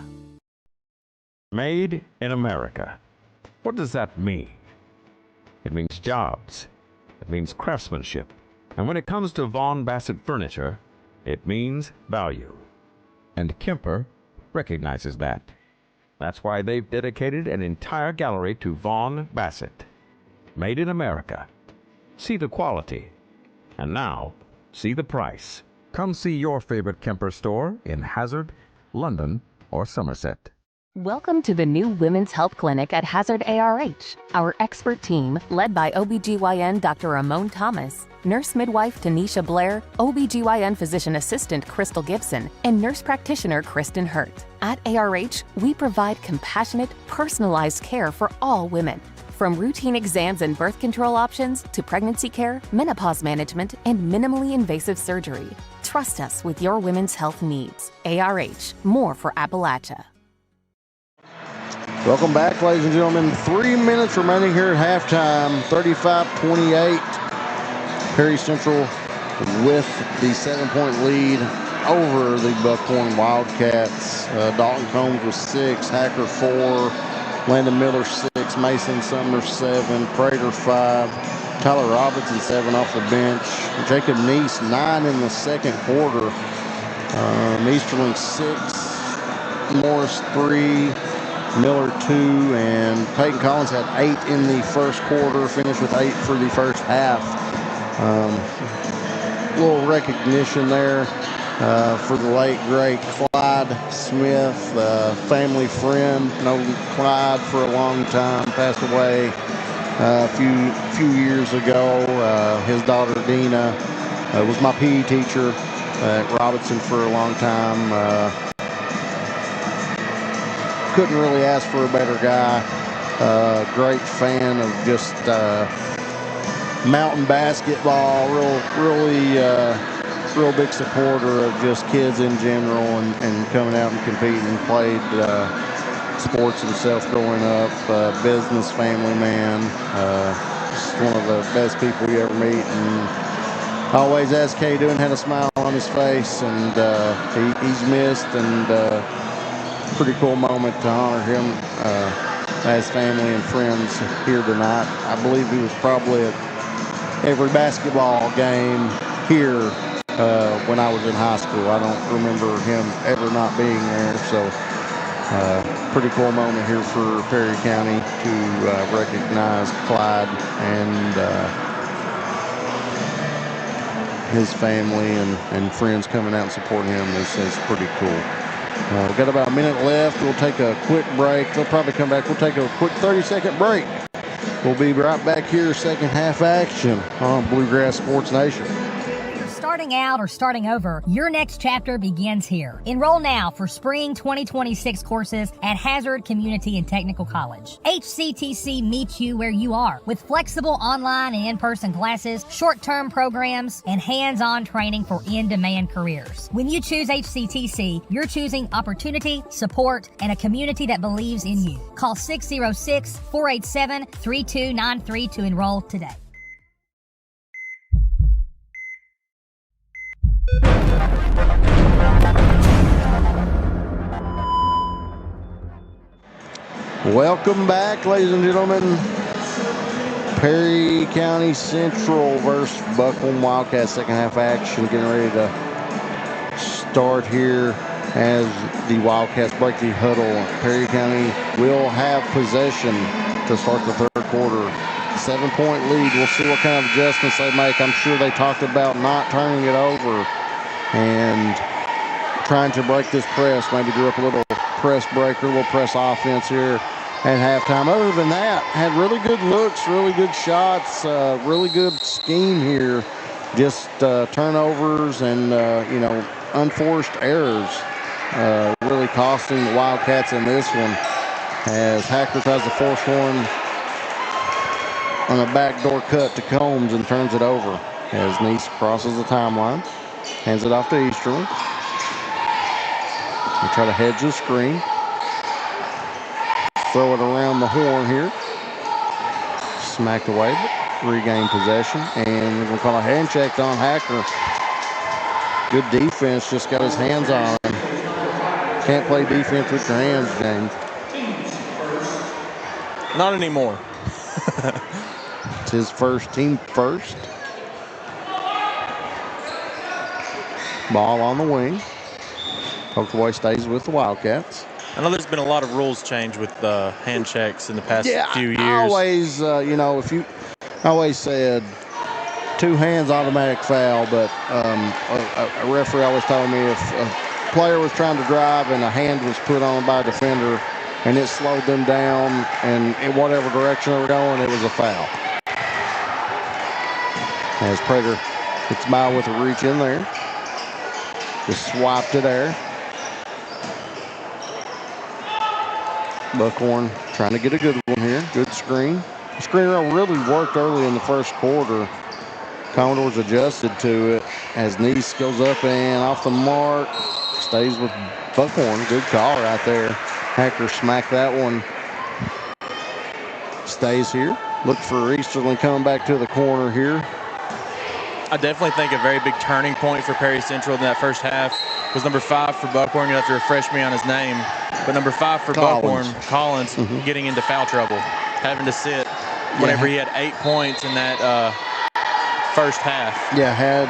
Made in America. What does that mean? It means jobs. It means craftsmanship. And when it comes to Vaughan Bassett furniture, it means value. And Kemper recognizes that. That's why they've dedicated an entire gallery to Vaughan Bassett. Made in America. See the quality. And now, see the price. Come see your favorite Kemper store in Hazard, London, or Somerset. Welcome to the new Women's Health Clinic at Hazard ARH. Our expert team, led by OBGYN Dr. Ramon Thomas, nurse midwife Tanisha Blair, OBGYN physician assistant Crystal Gibson, and nurse practitioner Kristen Hurt. At ARH, we provide compassionate, personalized care for all women. From routine exams and birth control options to pregnancy care, menopause management, and minimally invasive surgery. Trust us with your women's health needs. ARH, more for Appalachia. Welcome back, ladies and gentlemen. 3 minutes remaining here at halftime. 35-28. Perry Central with the 7-point lead over the Buckhorn Wildcats. Dalton Combs with 6, Hacker 4, Landon Miller 6, Mason Sumner 7, Prater 5, Tyler Robinson 7 off the bench, Jacob Neese 9 in the second quarter, Easterling 6, Morris 3, Miller 2, and Peyton Collins had 8 in the first quarter, finished with 8 for the first half. A little recognition there for the late, great Clyde Smith, family friend. Known Clyde for a long time, passed away a few years ago. His daughter Dina was my PE teacher at Robinson for a long time. Couldn't really ask for a better guy. Great fan of just mountain basketball. Real big supporter of just kids in general and coming out and competing. Played sports himself growing up. Business family man. Just one of the best people you ever meet. And always asked how you doing, had a smile on his face, and he's missed, and pretty cool moment to honor him as family and friends here tonight. I believe he was probably at every basketball game here when I was in high school. I don't remember him ever not being there, so pretty cool moment here for Perry County to recognize Clyde and his family and friends coming out and supporting him. Is pretty cool. We've got about a minute left. We'll take a quick break. They'll probably come back. We'll take a quick 30-second break. We'll be right back here, second half action on Bluegrass Sports Nation. Starting out or starting over, your next chapter begins here. Enroll now for spring 2026 courses at Hazard Community and Technical College. HCTC meets you where you are with flexible online and in-person classes, short-term programs, and hands-on training for in-demand careers. When you choose HCTC, you're choosing opportunity, support, and a community that believes in you. Call 606-487-3293 to enroll today. Welcome back, ladies and gentlemen. Perry County Central versus Buckhorn Wildcats, second half action, getting ready to start here as the Wildcats break the huddle. Perry County will have possession to start the third quarter. 7-point lead. We'll see what kind of adjustments they make. I'm sure they talked about not turning it over and trying to break this press. Maybe drew up a little press breaker, a little press offense here at halftime. Other than that, had really good looks, really good shots, really good scheme here. Just turnovers and, unforced errors really costing the Wildcats in this one, as Hacker tries to force one on a backdoor cut to Combs and turns it over as Neese crosses the timeline, hands it off to Easterly. They try to hedge the screen. Throw it around the horn here. Smacked away, but regain possession. And we're going to call a hand check on Hacker. Good defense, just got his hands on him. Can't play defense with your hands, James. Not anymore. It's his first, team first. Ball on the wing. Oakaway stays with the Wildcats. I know there's been a lot of rules change with hand checks in the past few years. I always, I always said 2 hands automatic foul, but a referee always told me if a player was trying to drive and a hand was put on by a defender and it slowed them down and in whatever direction they were going, it was a foul. As Prater gets by with a reach in there. Just swiped it there. Buckhorn trying to get a good one here. Good screen. The screen really worked early in the first quarter. Commodores adjusted to it as Neese goes up and off the mark. Stays with Buckhorn. Good call right there. Hacker smacked that one. Stays here. Look for Easterly coming back to the corner here. I definitely think a very big turning point for Perry Central in that first half was number 5 for Buckhorn. You'll have to refresh me on his name. But number 5 for Buckhorn, Collins, getting into foul trouble, having to sit whenever he had 8 points in that first half. Yeah, had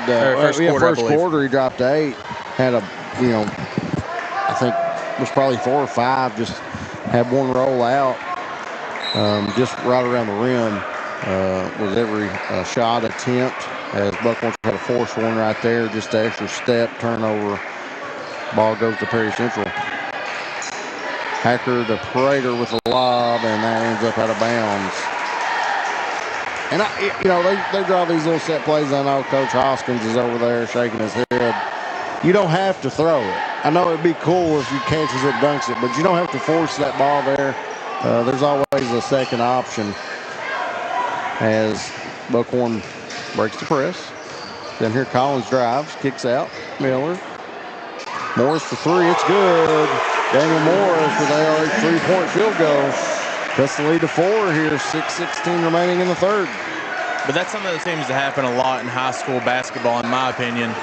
first quarter he dropped 8. Had I think it was probably 4 or 5. Just had one roll out, just right around the rim. Was every shot attempt, as Buckhorn had a forced one right there, just an extra step, turnover. Ball goes to Perry Central. Hacker to Prater with a lob, and that ends up out of bounds. And they draw these little set plays. I know Coach Hoskins is over there shaking his head. You don't have to throw it. I know it'd be cool if you catches it, dunks it, but you don't have to force that ball there. There's always a second option. As Buckhorn breaks the press. Then here Collins drives, kicks out. Miller. Morris for 3. It's good. Daniel Morris with ARH 3-point field goal. Cuts the lead to 4 here. 6:16 remaining in the third. But that's something that seems to happen a lot in high school basketball, in my opinion,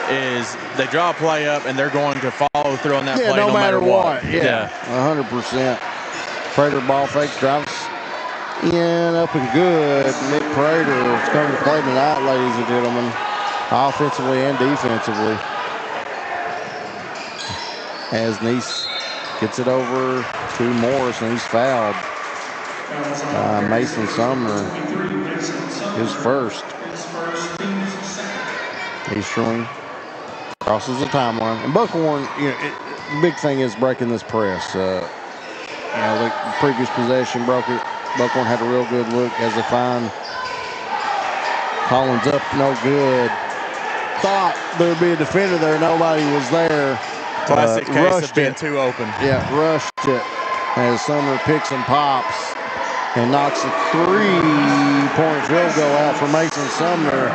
is they draw a play up and they're going to follow through on that play no matter what. Yeah, 100%. Prater ball fakes, drives in, up and good. Nick Prater is coming to play tonight, ladies and gentlemen, offensively and defensively. As Neese gets it over to Morris, and he's fouled. Mason Sumner, his first. Easterling crosses the timeline. And Buckhorn, the big thing is breaking this press. The previous possession broke it. Buckhorn had a real good look as they find Collins up, no good. Thought there'd be a defender there, nobody was there. Classic case of being too open. Yeah, rushed it as Sumner picks and pops and knocks a 3-point field goal out for Mason Sumner.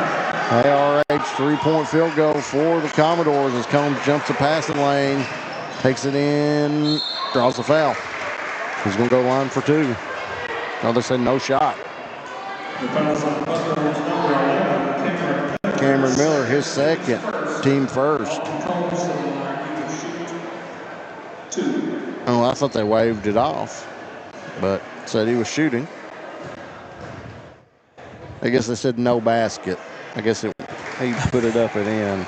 ARH 3-point field goal for the Commodores as Combs jumps the passing lane, takes it in, draws the foul. He's going to go line for 2. No, they said no shot. Cameron Miller, his second, team first. Oh, I thought they waved it off, but said he was shooting. I guess they said no basket. I guess he put it up and in.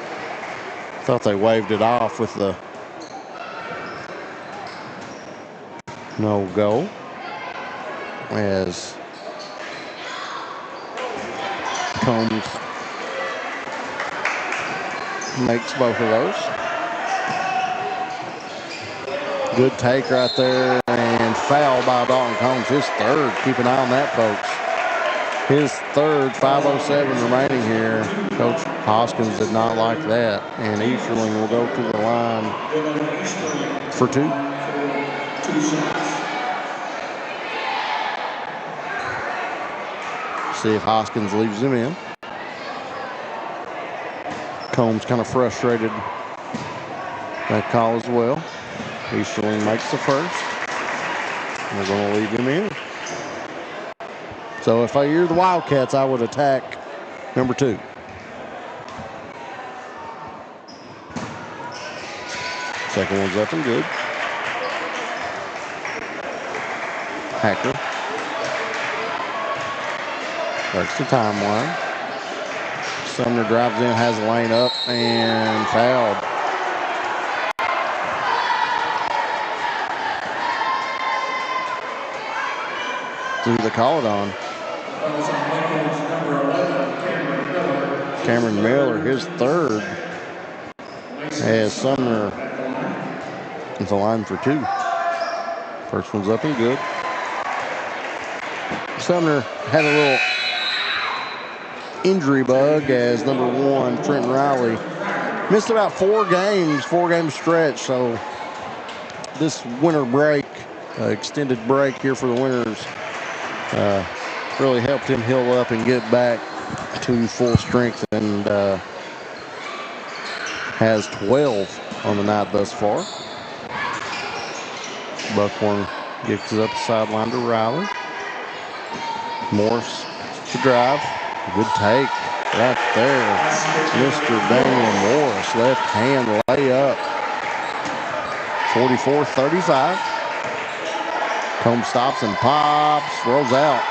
Thought they waved it off with the no goal. As Combs makes both of those. Good take right there, and foul by Dalton Combs. His third. Keep an eye on that, folks. His third, 5:07 remaining here. Coach Hoskins did not like that, and Easterling will go to the line for 2. See if Hoskins leaves him in. Combs kind of frustrated that call as well. Easterling makes the first. They're going to leave him in. So if you're the Wildcats, I would attack number 2. Second one's up and good. Hacker. Works the timeline. Sumner drives in, has a lane up, and fouled. Who did they call it on? Cameron Miller, his third, as Sumner is the line for 2. First one's up and good. Sumner had a little injury bug as number 1, Trenton Riley, missed about 4 games, 4-game stretch. So this winter break, extended break here for the Winters, really helped him heal up and get back to full strength, and has 12 on the night thus far. Buckhorn gets it up the sideline to Riley. Morse to drive. Good take right there. Mr. Daniel Morris, left hand layup. 44-35. Combs stops and pops, rolls out.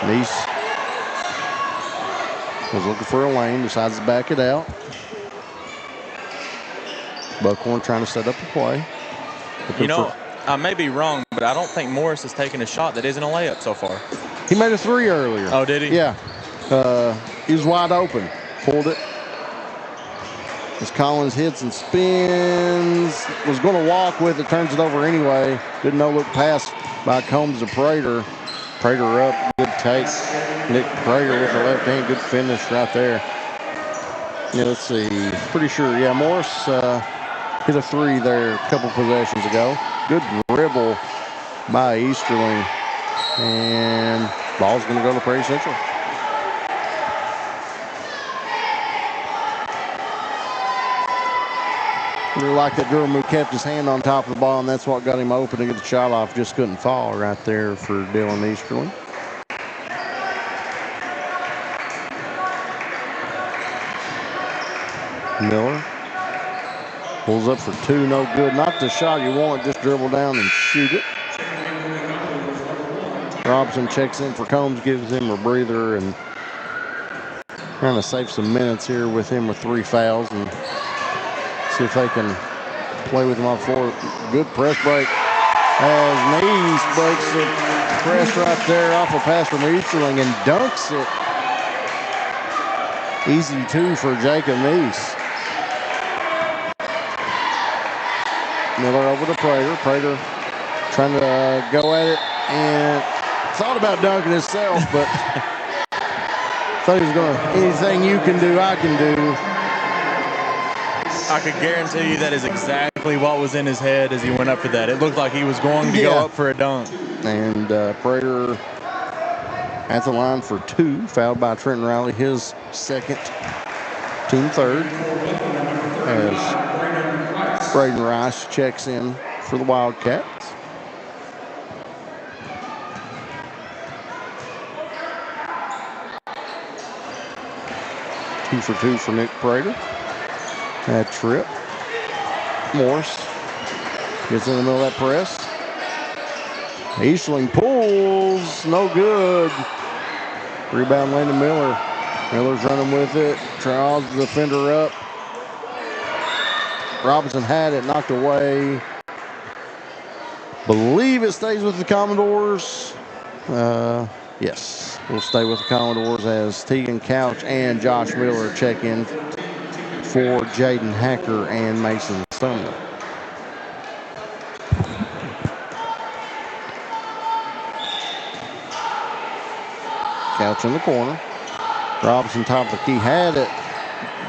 Neese was looking for a lane, decides to back it out. Buckhorn trying to set up the play. I may be wrong, but I don't think Morris has taken a shot that isn't a layup so far. He made a 3 earlier. Oh, did he? Yeah. He was wide open. Pulled it. As Collins hits and spins, was going to walk with it, turns it over anyway. Good no-look pass by Combs to Prater. Prater up, good take. Nick Prater with the left hand, good finish right there. Yeah, let's see, pretty sure, yeah, Morris hit a 3 there a couple possessions ago. Good dribble by Easterling, and ball's going to go to Prairie Central. Really like that Durham who kept his hand on top of the ball, and that's what got him open to get the shot off. Just couldn't fall right there for Dylan Easterling. Miller pulls up for 2, no good. Not the shot you want, just dribble down and shoot it. Robson checks in for Combs, gives him a breather, and trying to save some minutes here with him with 3 fouls and see if they can play with him on the floor. Good press break as Neese breaks the press right there off a pass from Easterling and dunks it. Easy 2 for Jacob Neese. Miller over to Prater. Prater trying to go at it and thought about dunking himself, but thought he was going to, anything you can do, I can do. I could guarantee you that is exactly what was in his head as he went up for that. It looked like he was going to go up for a dunk. And Prater at the line for 2, fouled by Trenton Riley, his second, team third. As Braden Rice checks in for the Wildcats. Two for 2 for Nick Prater. That trip. Morse gets in the middle of that press. Easterling pulls, no good. Rebound Landon Miller. Miller's running with it. Trials the defender up. Robinson had it, knocked away. Believe it stays with the Commodores. Yes, we'll stay with the Commodores as Tegan Couch and Josh Miller check in for Jaden Hacker and Mason Sumner. Couch in the corner. Robinson, top of the key, had it.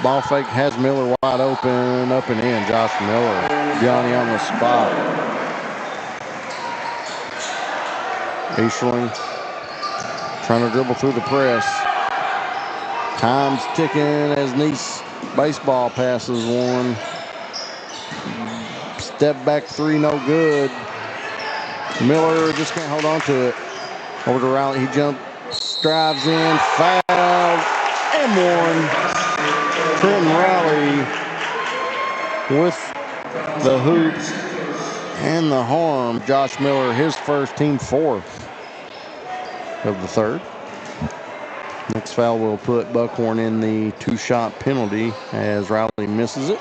Ball fake has Miller wide open, up and in. Josh Miller, Johnny on the spot. Easterling trying to dribble through the press. Time's ticking as Nice baseball passes one. Step back three, no good. Miller just can't hold on to it. Over to Riley, he jumps, drives in, fouled, and one. Trenton Riley with the hoop and the harm. Josh Miller, his first, team fourth of the third. Next foul will put Buckhorn in the two-shot penalty as Riley misses it.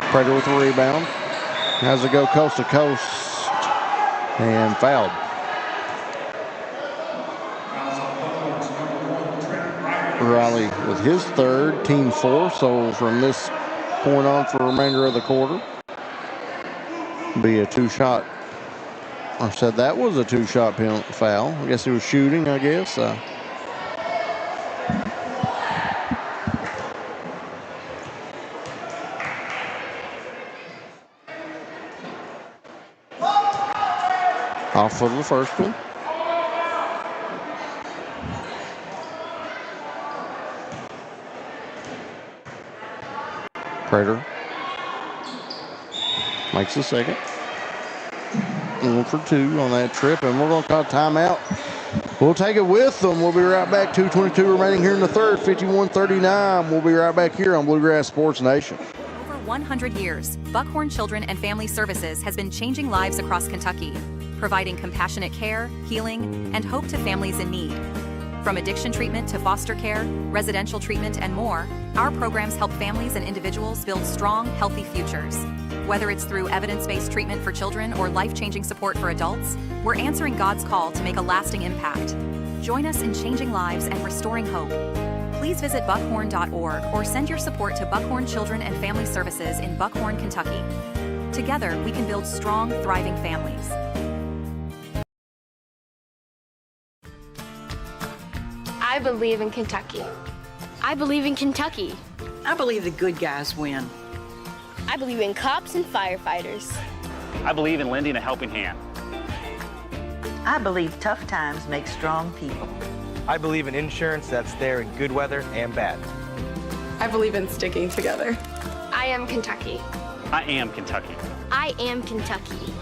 Prater with the rebound. Has to go coast to coast and fouled. Riley with his third, team four. So from this point on for the remainder of the quarter, be a two-shot. I said that was a two-shot penalty foul. I guess he was shooting, I guess. Off of the first one. Prater makes the second. 1 for 2 on that trip, and we're going to call timeout. We'll take it with them. We'll be right back. 2:22 remaining here in the third. 51-39. We'll be right back here on Bluegrass Sports Nation. Over 100 years, Buckhorn Children and Family Services has been changing lives across Kentucky, providing compassionate care, healing, and hope to families in need. From addiction treatment to foster care, residential treatment, and more, our programs help families and individuals build strong, healthy futures. Whether it's through evidence-based treatment for children or life-changing support for adults, we're answering God's call to make a lasting impact. Join us in changing lives and restoring hope. Please visit buckhorn.org or send your support to Buckhorn Children and Family Services in Buckhorn, Kentucky. Together, we can build strong, thriving families. I believe in Kentucky. I believe in Kentucky. I believe the good guys win. I believe in cops and firefighters. I believe in lending a helping hand. I believe tough times make strong people. I believe in insurance that's there in good weather and bad. I believe in sticking together. I am Kentucky. I am Kentucky. I am Kentucky.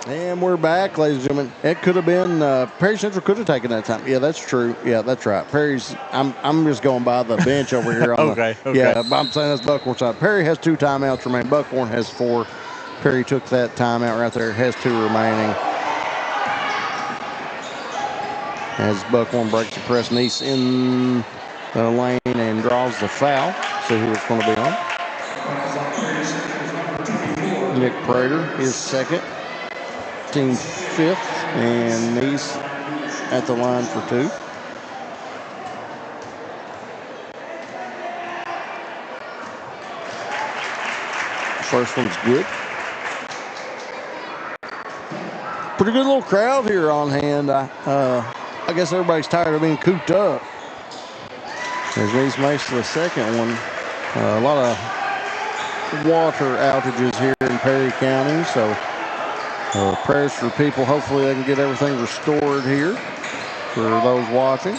And we're back, ladies and gentlemen. It could have been Perry Central could have taken that time. Yeah, that's true. Yeah, that's right. Perry's. I'm just going by the bench over here. On okay. Yeah, I'm saying that's Buckhorn side. Perry has 2 timeouts remaining. Buckhorn has 4. Perry took that timeout right there. Has 2 remaining. As Buckhorn breaks the press, Nice in the lane and draws the foul. See who it's going to be on. Nick Prater, his second. Team 5th, and Nice at the line for 2. First one's good. Pretty good little crowd here on hand. I guess everybody's tired of being cooped up. As Nice makes the second one. A lot of water outages here in Perry County, so prayers for people. Hopefully they can get everything restored here for those watching.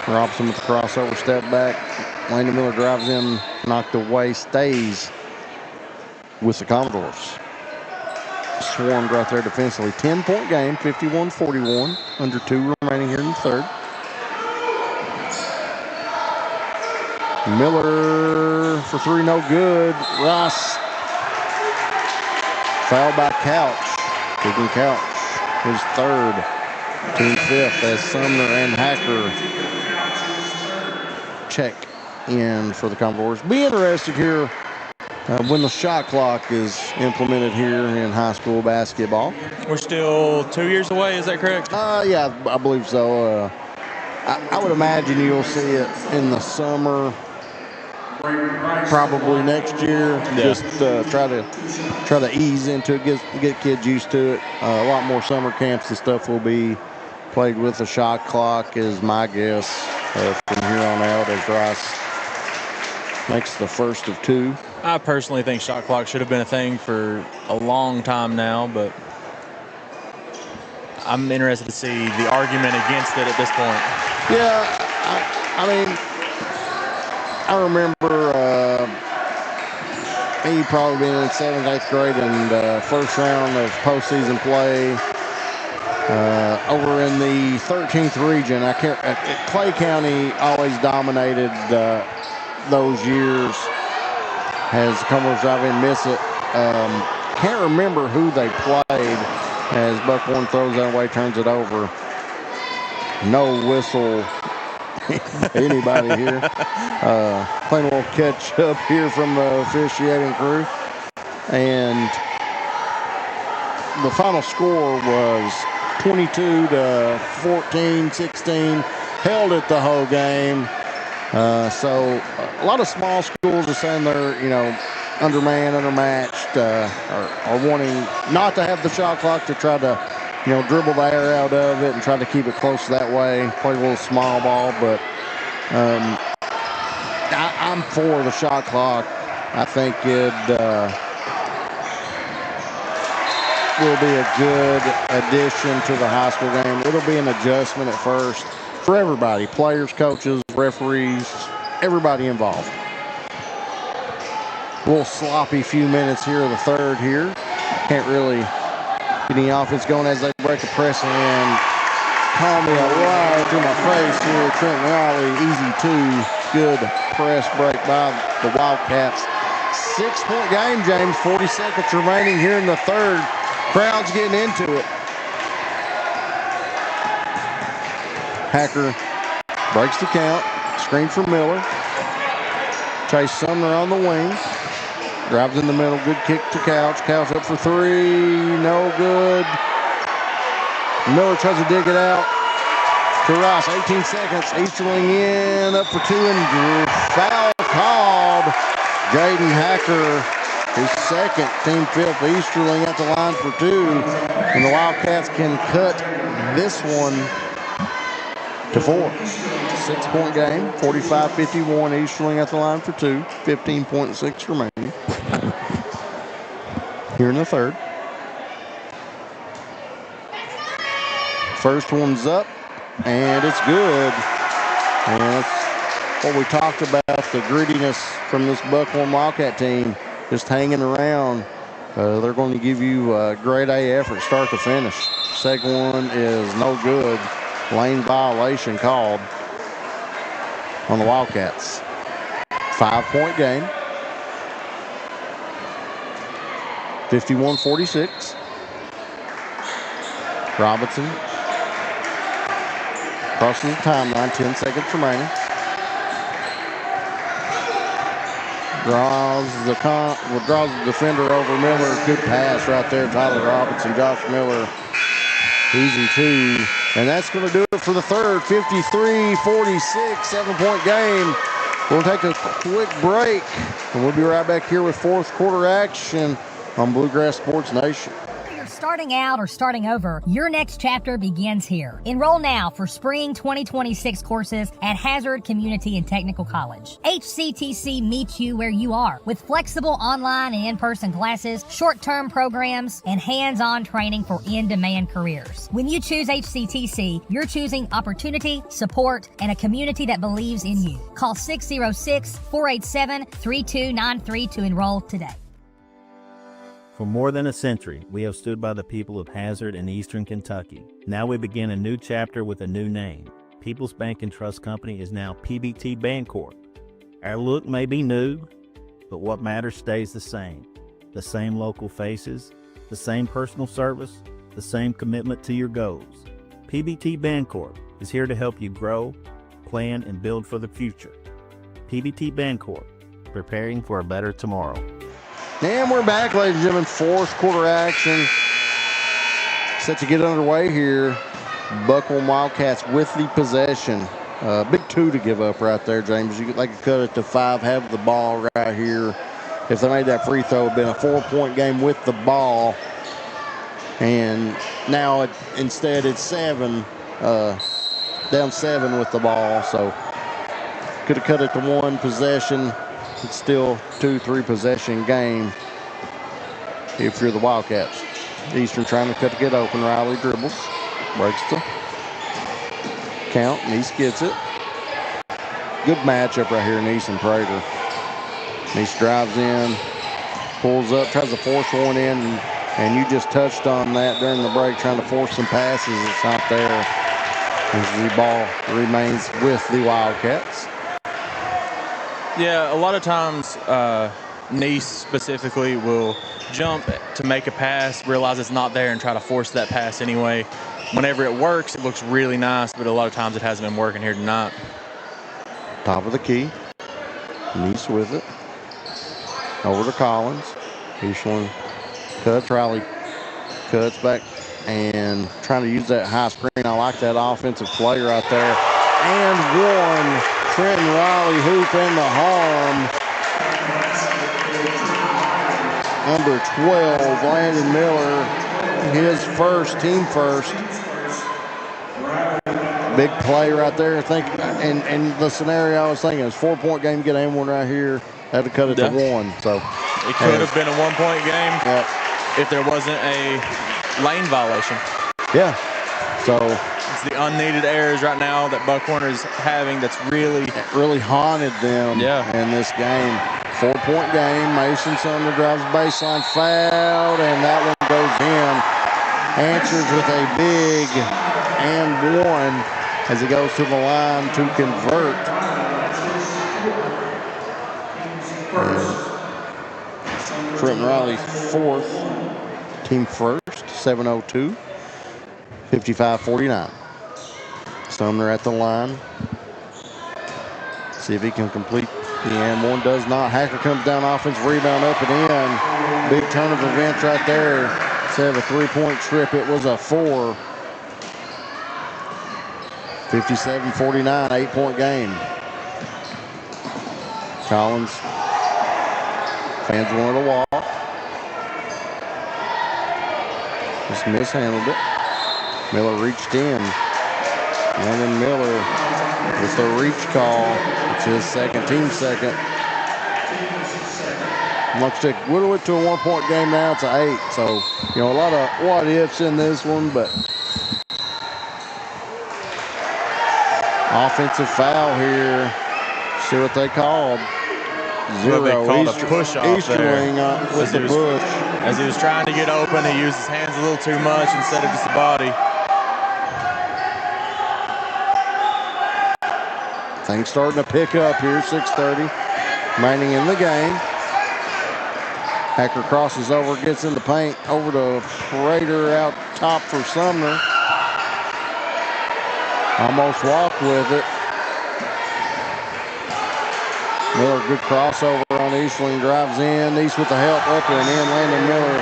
Robinson with the crossover, step back. Landon Miller drives in, knocked away, stays with the Commodores. Swarmed right there defensively. 10-point game, 51-41. Under 2 remaining here in the third. Miller for 3, no good. Ross. Foul by Couch. Keegan Couch, his third. Team 5th as Sumner and Hacker check in for the Commodores. Be interested here when the shot clock is implemented here in high school basketball. We're still 2 years away, is that correct? Yeah, I believe so. I would imagine you'll see it in the summer probably next year. Just try to ease into it, get kids used to it. A lot more summer camps and stuff will be played with a shot clock, is my guess, from here on out, as Rice makes the first of 2. I personally think shot clock should have been a thing for a long time now, but I'm interested to see the argument against it at this point. Yeah, I mean, I remember me probably being in 7th, 8th grade and first round of postseason play over in the 13th region. Clay County always dominated those years as the Commodores drive in, miss it. Can't remember who they played as Buckhorn throws that away, turns it over. No whistle. Anybody here? Playing a little catch up here from the officiating crew. And the final score was 22-14, 16. Held it the whole game. So a lot of small schools are saying they're, undermanned, undermatched, are wanting not to have the shot clock to try to, dribble the air out of it and try to keep it close that way, play a little small ball. But I'm for the shot clock. I think it will be a good addition to the high school game. It'll be an adjustment at first for everybody, players, coaches, referees, everybody involved. A little sloppy few minutes here of the third here. Can't really get any offense going as they break a press and call me a liar to my face here. Trent Raleigh, easy 2. Good press break by the Wildcats. 6-point game, James. 40 seconds remaining here in the third. Crowd's getting into it. Hacker breaks the count. Screen for Miller. Chase Sumner on the wing. Drives in the middle. Good kick to Couch. Couch up for 3. No good. Miller tries to dig it out to Rice. 18 seconds. Easterling in. Up for 2 and foul called. Jaden Hacker, his second, team 5th. Easterling at the line for 2. And the Wildcats can cut this one to 4. 6-point game, 45-51. Easterling at the line for 2. 15.6 remaining. Here in the third. First one's up, and it's good. And that's what we talked about, the grittiness from this Buckhorn Wildcat team, just hanging around. They're going to give you a grade A effort start to finish. Second one is no good. Lane violation called on the Wildcats. 5-point game. 51-46. Robinson crosses the timeline, 10 seconds remaining. Draws the defender over Miller. Good pass right there. Tyler Robinson, Josh Miller. Easy 2. And that's going to do it for the third. 53-46, 7-point game. We'll take a quick break, and we'll be right back here with fourth quarter action on Bluegrass Sports Nation. Starting out or starting over, your next chapter begins here. Enroll now for spring 2026 courses at Hazard Community and Technical College. HCTC meets you where you are with flexible online and in-person classes, short-term programs, and hands-on training for in-demand careers. When you choose HCTC, you're choosing opportunity, support, and a community that believes in you. Call 606-487-3293 to enroll today. For more than a century, we have stood by the people of Hazard and Eastern Kentucky. Now we begin a new chapter with a new name. People's Bank and Trust Company is now PBT Bancorp. Our look may be new, but what matters stays the same. The same local faces, the same personal service, the same commitment to your goals. PBT Bancorp is here to help you grow, plan, and build for the future. PBT Bancorp, preparing for a better tomorrow. And we're back, ladies and gentlemen. Fourth quarter action set to get underway here. Buckhorn Wildcats with the possession. Big 2 to give up right there, James. They could cut it to 5, have the ball right here. If they made that free throw, it would have been a 4-point game with the ball. And now instead it's 7, down 7 with the ball. So could have cut it to 1 possession. It's still 2-3 possession game if you're the Wildcats. Eastern trying to cut to get open. Riley dribbles, breaks the count, and East gets it. Good matchup right here, East and Prater. East drives in, pulls up, tries to force one in, and you just touched on that during the break, trying to force some passes. It's not there as the ball remains with the Wildcats. Yeah, a lot of times Nice specifically will jump to make a pass, realize it's not there, and try to force that pass anyway. Whenever it works, it looks really nice, but a lot of times it hasn't been working here tonight. Top of the key. Nice with it. Over to Collins. Eastland cuts. Riley cuts back and trying to use that high screen. I like that offensive play right there. And one. Trenton Riley hoop in the harm. Number 12, Landon Miller, his first, team first. Big play right there. I think, and the scenario I was thinking is 4-point game, get and one right here. Had to cut it to 1. So it could have been a 1-point game if there wasn't a lane violation. Yeah. So it's the unneeded errors right now that Buckhorn is having that's really haunted them in this game. 4-point game. Mason Sumner drives baseline, fouled, and that one goes in. Answers with a big and one as he goes to the line to convert. Trenton Riley 4th, team first, 7:02, 55-49. Sumner at the line. See if he can complete the and one. Does not. Hacker comes down, offensive rebound up and in. Big turn of events right there. Instead of a 3-point trip, it was a 4. 57-49, 8-point game. Collins. Fans wanted to walk. Just mishandled it. Miller reached in. Landon Miller with the reach call. It's his second, team second. Muckstick whittle it to a 1-point game now. It's an 8. So, you know, a lot of what ifs in this one, but offensive foul here. See what they called. 0. They called a push off Easterling there. With the push. As he was trying to get open, he used his hands a little too much instead of just the body. Things starting to pick up here, 6:30 remaining in the game. Hacker crosses over, gets in the paint, over to Prater out top for Sumner. Almost walked with it. Miller, good crossover on Eastling, drives in. East with the help, up and in. Landon Miller.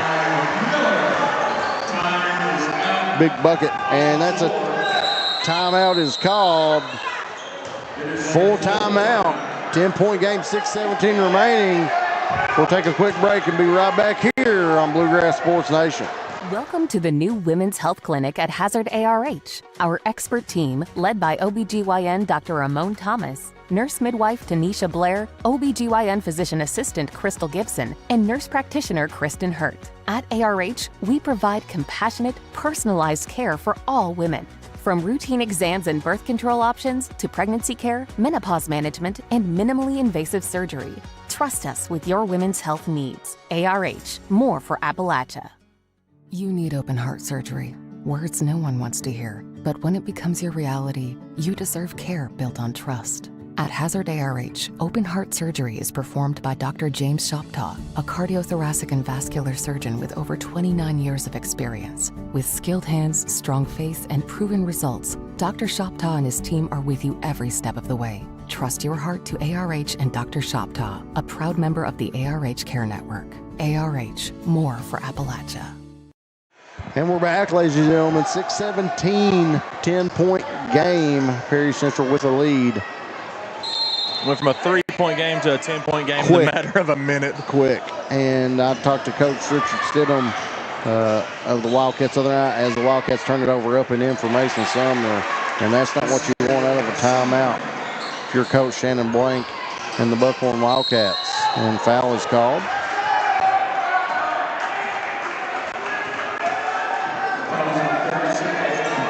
Big bucket, and that's a timeout is called. Full timeout. 10-point game, 6:17 remaining. We'll take a quick break and be right back here on Bluegrass Sports Nation. Welcome to the new Women's Health Clinic at Hazard ARH. Our expert team, led by OBGYN Dr. Ramon Thomas, nurse midwife Tanisha Blair, OBGYN physician assistant Crystal Gibson, and nurse practitioner Kristen Hurt. At ARH, we provide compassionate, personalized care for all women. From routine exams and birth control options to pregnancy care, menopause management, and minimally invasive surgery. Trust us with your women's health needs. ARH, more for Appalachia. You need open heart surgery. Words no one wants to hear. But when it becomes your reality, you deserve care built on trust. At Hazard ARH, open heart surgery is performed by Dr. James Shoptaw, a cardiothoracic and vascular surgeon with over 29 years of experience. With skilled hands, strong faith, and proven results, Dr. Shoptaw and his team are with you every step of the way. Trust your heart to ARH and Dr. Shoptaw, a proud member of the ARH Care Network. ARH, more for Appalachia. And we're back, ladies and gentlemen. 6:17, 10-point game. Perry Central with a lead. Went from a 3-point game to a 10-point game Quick. in a matter of a minute. Quick. And I talked to Coach Richard Stidham of the Wildcats the other night as the Wildcats turned it over up in information Sumner, and that's not what you want out of a timeout. If you're Coach Shannon Blank and the Buckhorn Wildcats, and foul is called.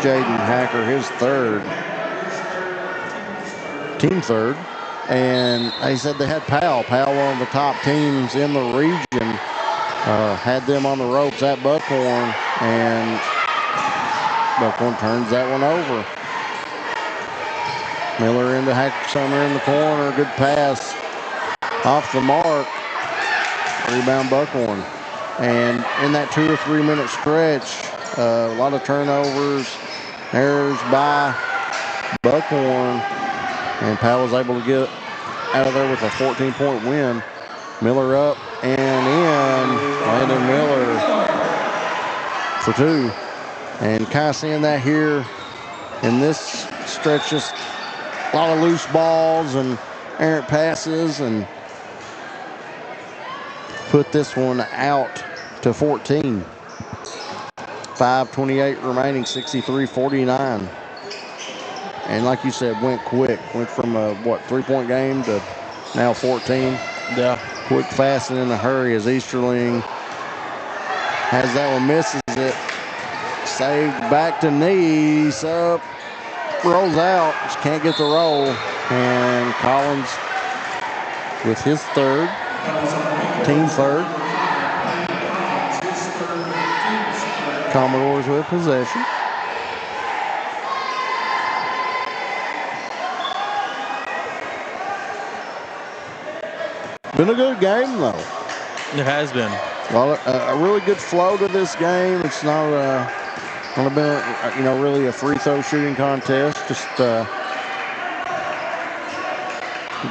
Jaden Hacker, his third, team third. And they said they had Powell, one of the top teams in the region, had them on the ropes at Buckhorn, and Buckhorn turns that one over. Miller into Hacker Sumner in the corner, good pass off the mark, rebound Buckhorn. And in that 2 or 3 minute stretch, a lot of turnovers, errors by Buckhorn, and Powell was able to get out of there with a 14-point win. Miller up and in. Landon Miller for 2. And kind of seeing that here in this stretch, just a lot of loose balls and errant passes, and put this one out to 14. 5:28 remaining, 63-49. And like you said, went quick. Went from a, 3-point game to now 14. Yeah. Quick, fast, and in a hurry as Easterling has that one, misses it. Saved back to Neese, up, rolls out, just can't get the roll. And Collins with his third, team third. Commodores with possession. Been a good game, though. It has been. Well, a really good flow to this game. It's not going to be, really a free throw shooting contest. Just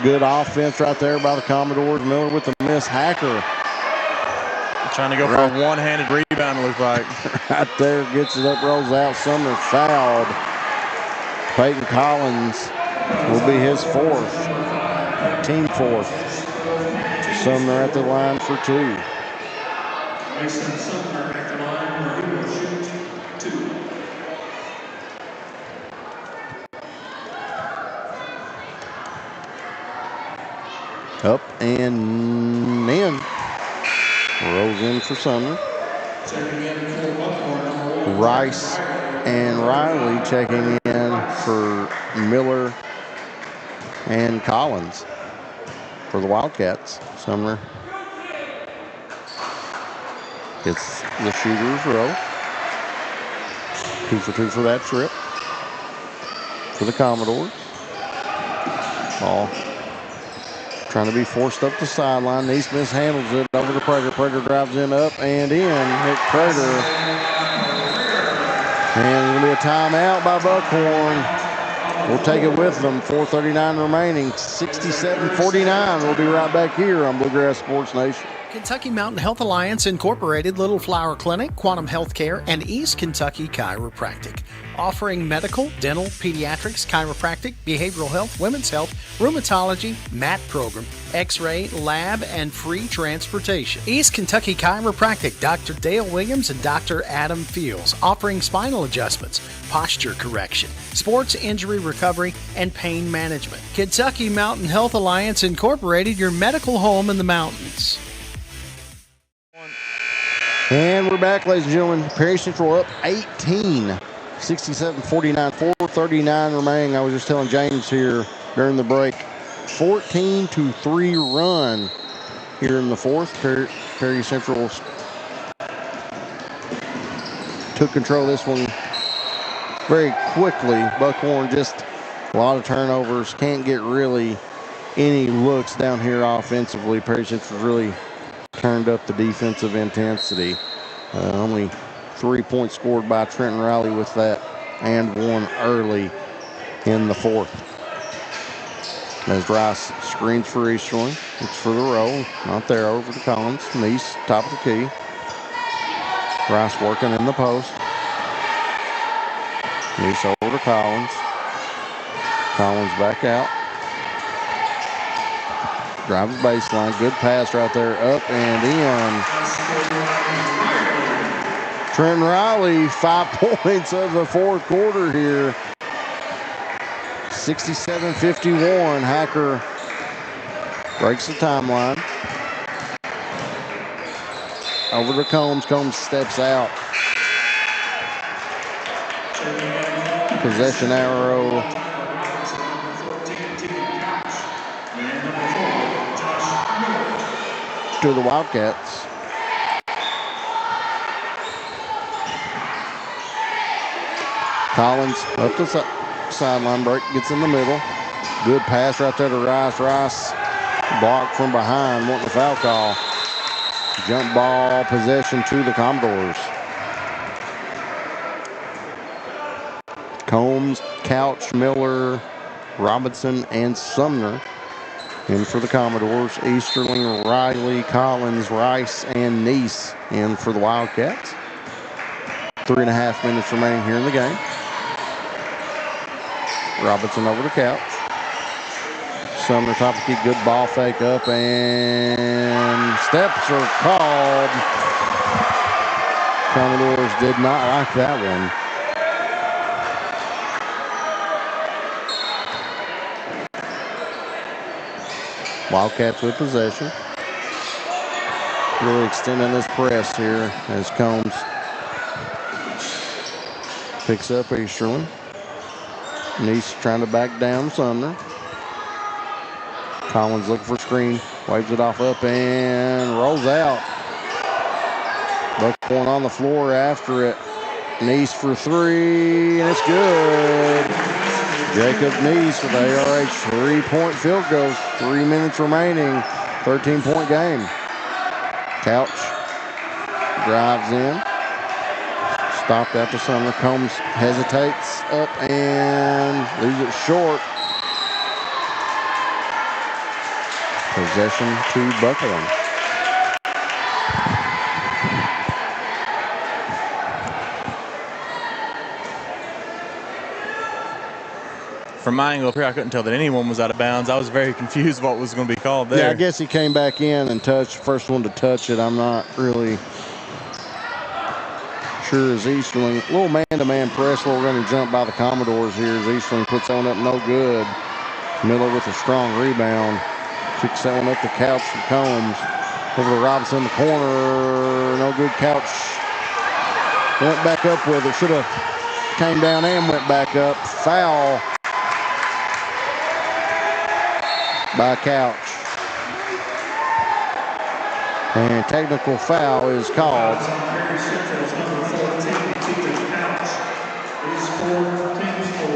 good offense right there by the Commodores. Miller with the miss. Hacker trying to go for a one-handed rebound, it looks like. Right there, gets it up, rolls out. Sumner fouled. Peyton Collins will be his fourth, team fourth. Sumner at the line for 2. Sumner at the line, he will shoot 2. Up and in. Rolls in for Sumner. Rice and Riley checking in for Miller and Collins for the Wildcats. Sumner gets the shooter's row. 2 for 2 for that trip for the Commodores. Ball trying to be forced up the sideline. Neese mishandles it over to Prager. Prager drives in, up and in. Hit Prager. And it'll be a timeout by Buckhorn. We'll take it with them. 4:39 remaining. 67-49. We'll be right back here on Bluegrass Sports Nation. Kentucky Mountain Health Alliance Incorporated, Little Flower Clinic, Quantum Healthcare, and East Kentucky Chiropractic. Offering medical, dental, pediatrics, chiropractic, behavioral health, women's health, rheumatology, MAT program, x-ray, lab, and free transportation. East Kentucky Chiropractic, Dr. Dale Williams and Dr. Adam Fields, offering spinal adjustments, posture correction, sports injury recovery, and pain management. Kentucky Mountain Health Alliance Incorporated, your medical home in the mountains. And we're back, ladies and gentlemen. Perry Central up 18. 67-49, 4:39 remaining. I was just telling James here during the break, 14-3 run here in the fourth. Perry Central took control of this one very quickly. Buckhorn just a lot of turnovers. Can't get really any looks down here offensively. Perry Central really turned up the defensive intensity. Only 3 points scored by Trenton Riley with that, and one early in the fourth. As Rice screens for Easterling. It's for the roll. Not there. Over to Collins. Neese, top of the key. Rice working in the post. Neese over to Collins. Collins back out. Drives baseline. Good pass right there. Up and in. Trent Riley, 5 points of the fourth quarter here. 67-51. Hacker breaks the timeline. Over to Combs. Combs steps out. Possession arrow. To the Wildcats. Collins up the sideline break, gets in the middle. Good pass right there to Rice. Rice blocked from behind, wanting a foul call. Jump ball possession to the Commodores. Combs, Couch, Miller, Robinson, and Sumner in for the Commodores. Easterling, Riley, Collins, Rice, and Neese in for the Wildcats. 3.5 minutes remaining here in the game. Robinson over the Couch. Sumner top of key, good ball fake up, and steps are called. Commodores did not like that one. Wildcats with possession. Really extending this press here as Combs picks up Easterling. Neese trying to back down Sumner. Collins looking for screen. Waves it off up and rolls out. Buckhorn on the floor after it. Neese for three, and it's good. Jacob Neese with the ARH 3-point field goal. 3 minutes remaining. 13-point game. Couch drives in. Stopped after Sumner. Combs hesitates up and leaves it short. Possession to Buckhorn. From my angle up here, I couldn't tell that anyone was out of bounds. I was very confused what was going to be called there. Yeah, I guess he came back in and touched. First one to touch it. I'm not really sure as Easterling. A little man-to-man press, little running jump by the Commodores here as Easterling puts that one up no good. Miller with a strong rebound. Kicks that one up the Couch from Combs. Over to Robinson in the corner. No good. Couch went back up with it. Should have came down and went back up. Foul by Couch. And technical foul is called.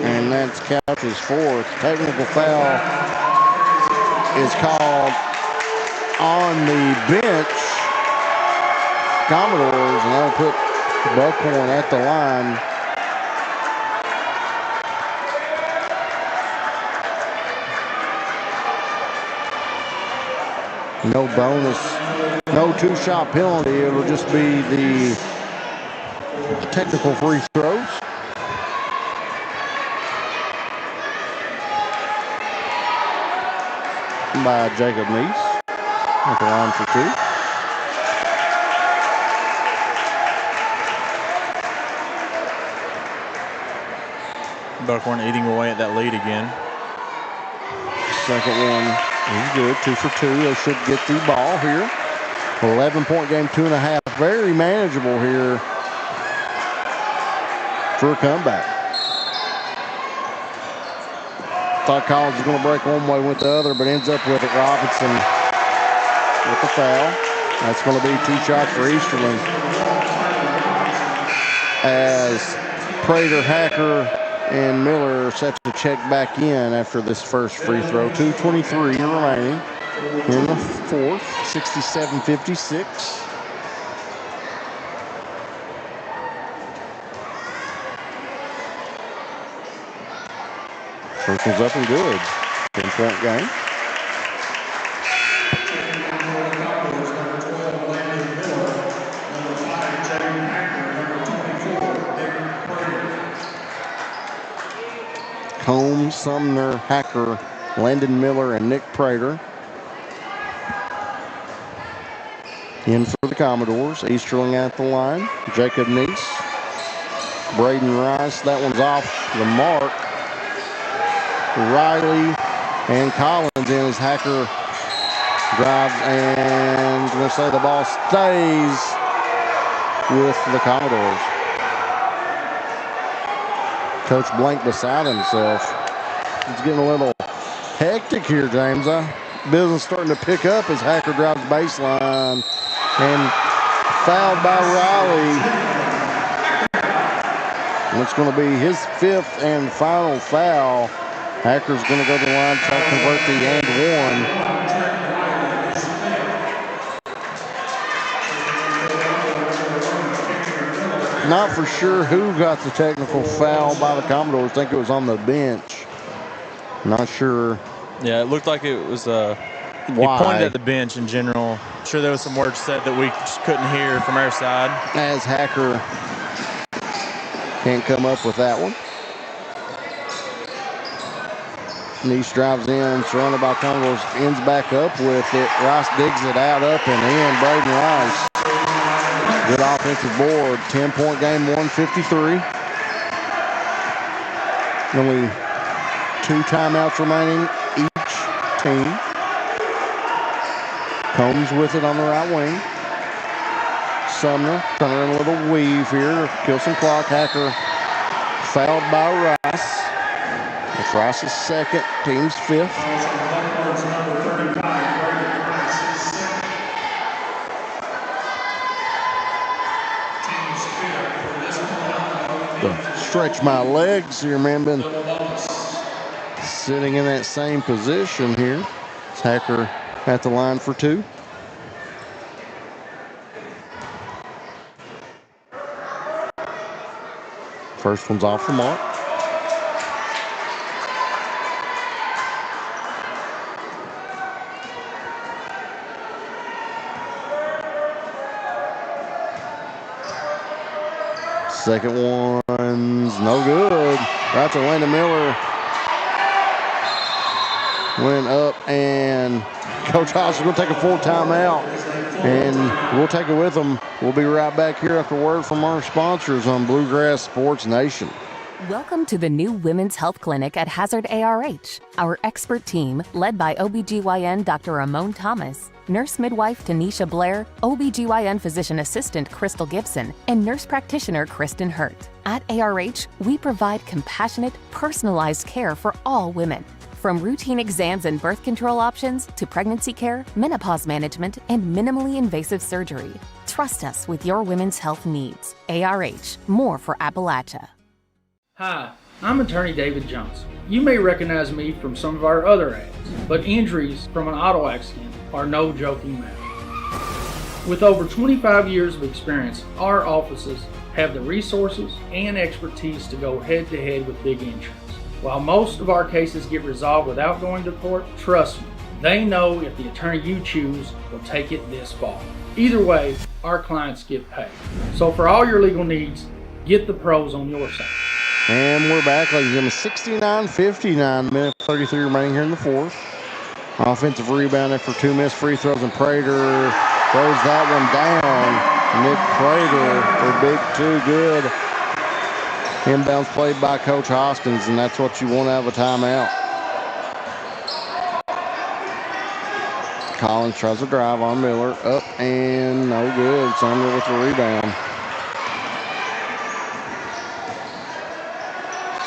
And that's Couch's fourth. Technical foul is called on the bench. Commodores, and that'll put Buckhorn at the line. No bonus, no two-shot penalty. It'll just be the technical free throws. By Jacob Neese at the line for two. Buckhorn eating away at that lead again. Second one is good. 2 for 2. They should get the ball here. 11-point game, 2.5. Very manageable here for a comeback. Thought Collins was going to break one way, went the other, but ends up with it. Robinson with the foul. That's going to be 2 shots for Easterling. As Prater, Hacker, and Miller are set to check back in after this first free throw. 2:23 remaining in the fourth. 67-56. First one's up and good. 10-point game. Combs, Sumner, Hacker, Landon Miller, and Nick Prater In for the Commodores, Easterling at the line. Jacob Neese, Braden Rice, that one's off the mark. Riley and Collins in as Hacker drives, and I'm going to say the ball stays with the Commodores. Coach Blank beside himself. It's getting a little hectic here, James. Business starting to pick up as Hacker drives baseline and fouled by Riley. And it's going to be his 5th and final foul. Hacker's going to go to the line, try to convert the and one. Not for sure who got the technical foul by the Commodores. I think it was on the bench. Not sure. Yeah, it looked like it was he pointed at the bench in general. I'm sure there was some words said that we just couldn't hear from our side. As Hacker can't come up with that one. Neese drives in, surrounded by Commodores, ends back up with it. Rice digs it out, up and in. Braden Rice. Good offensive board. 10-point game, 153. Only 2 timeouts remaining each team. Combs with it on the right wing. Sumner trying to run a little weave here. Kill some clock. Hacker fouled by Rice. It's Rice's 2nd, team's 5th. Stretch my legs here, man. Been sitting in that same position here. It's Hacker at the line for 2. First one's off the mark. Second one's no good. Right to Landon Miller. Went up, and Coach Haas is going to take a full timeout, and we'll take it with them. We'll be right back here after word from our sponsors on Bluegrass Sports Nation. Welcome to the new Women's Health Clinic at Hazard ARH. Our expert team, led by OBGYN Dr. Ramon Thomas, nurse midwife Tanisha Blair, OBGYN physician assistant Crystal Gibson, and nurse practitioner Kristen Hurt. At ARH, we provide compassionate, personalized care for all women. From routine exams and birth control options to pregnancy care, menopause management, and minimally invasive surgery. Trust us with your women's health needs. ARH, more for Appalachia. Hi, I'm attorney David Johnson. You may recognize me from some of our other ads, but injuries from an auto accident are no joking matter. With over 25 years of experience, our offices have the resources and expertise to go head-to-head with big insurance. While most of our cases get resolved without going to court, trust me, they know if the attorney you choose will take it this far. Either way, our clients get paid. So for all your legal needs, get the pros on your side. And we're back, ladies and gentlemen. 69-59, minute 33 remaining here in the 4th. Offensive rebound after 2 missed free throws, and Prater throws that one down. Nick Prater for big 2, good. Inbounds played by Coach Hoskins, and that's what you want out of a timeout. Collins tries to drive on Miller, up and no good. Sumner with the rebound.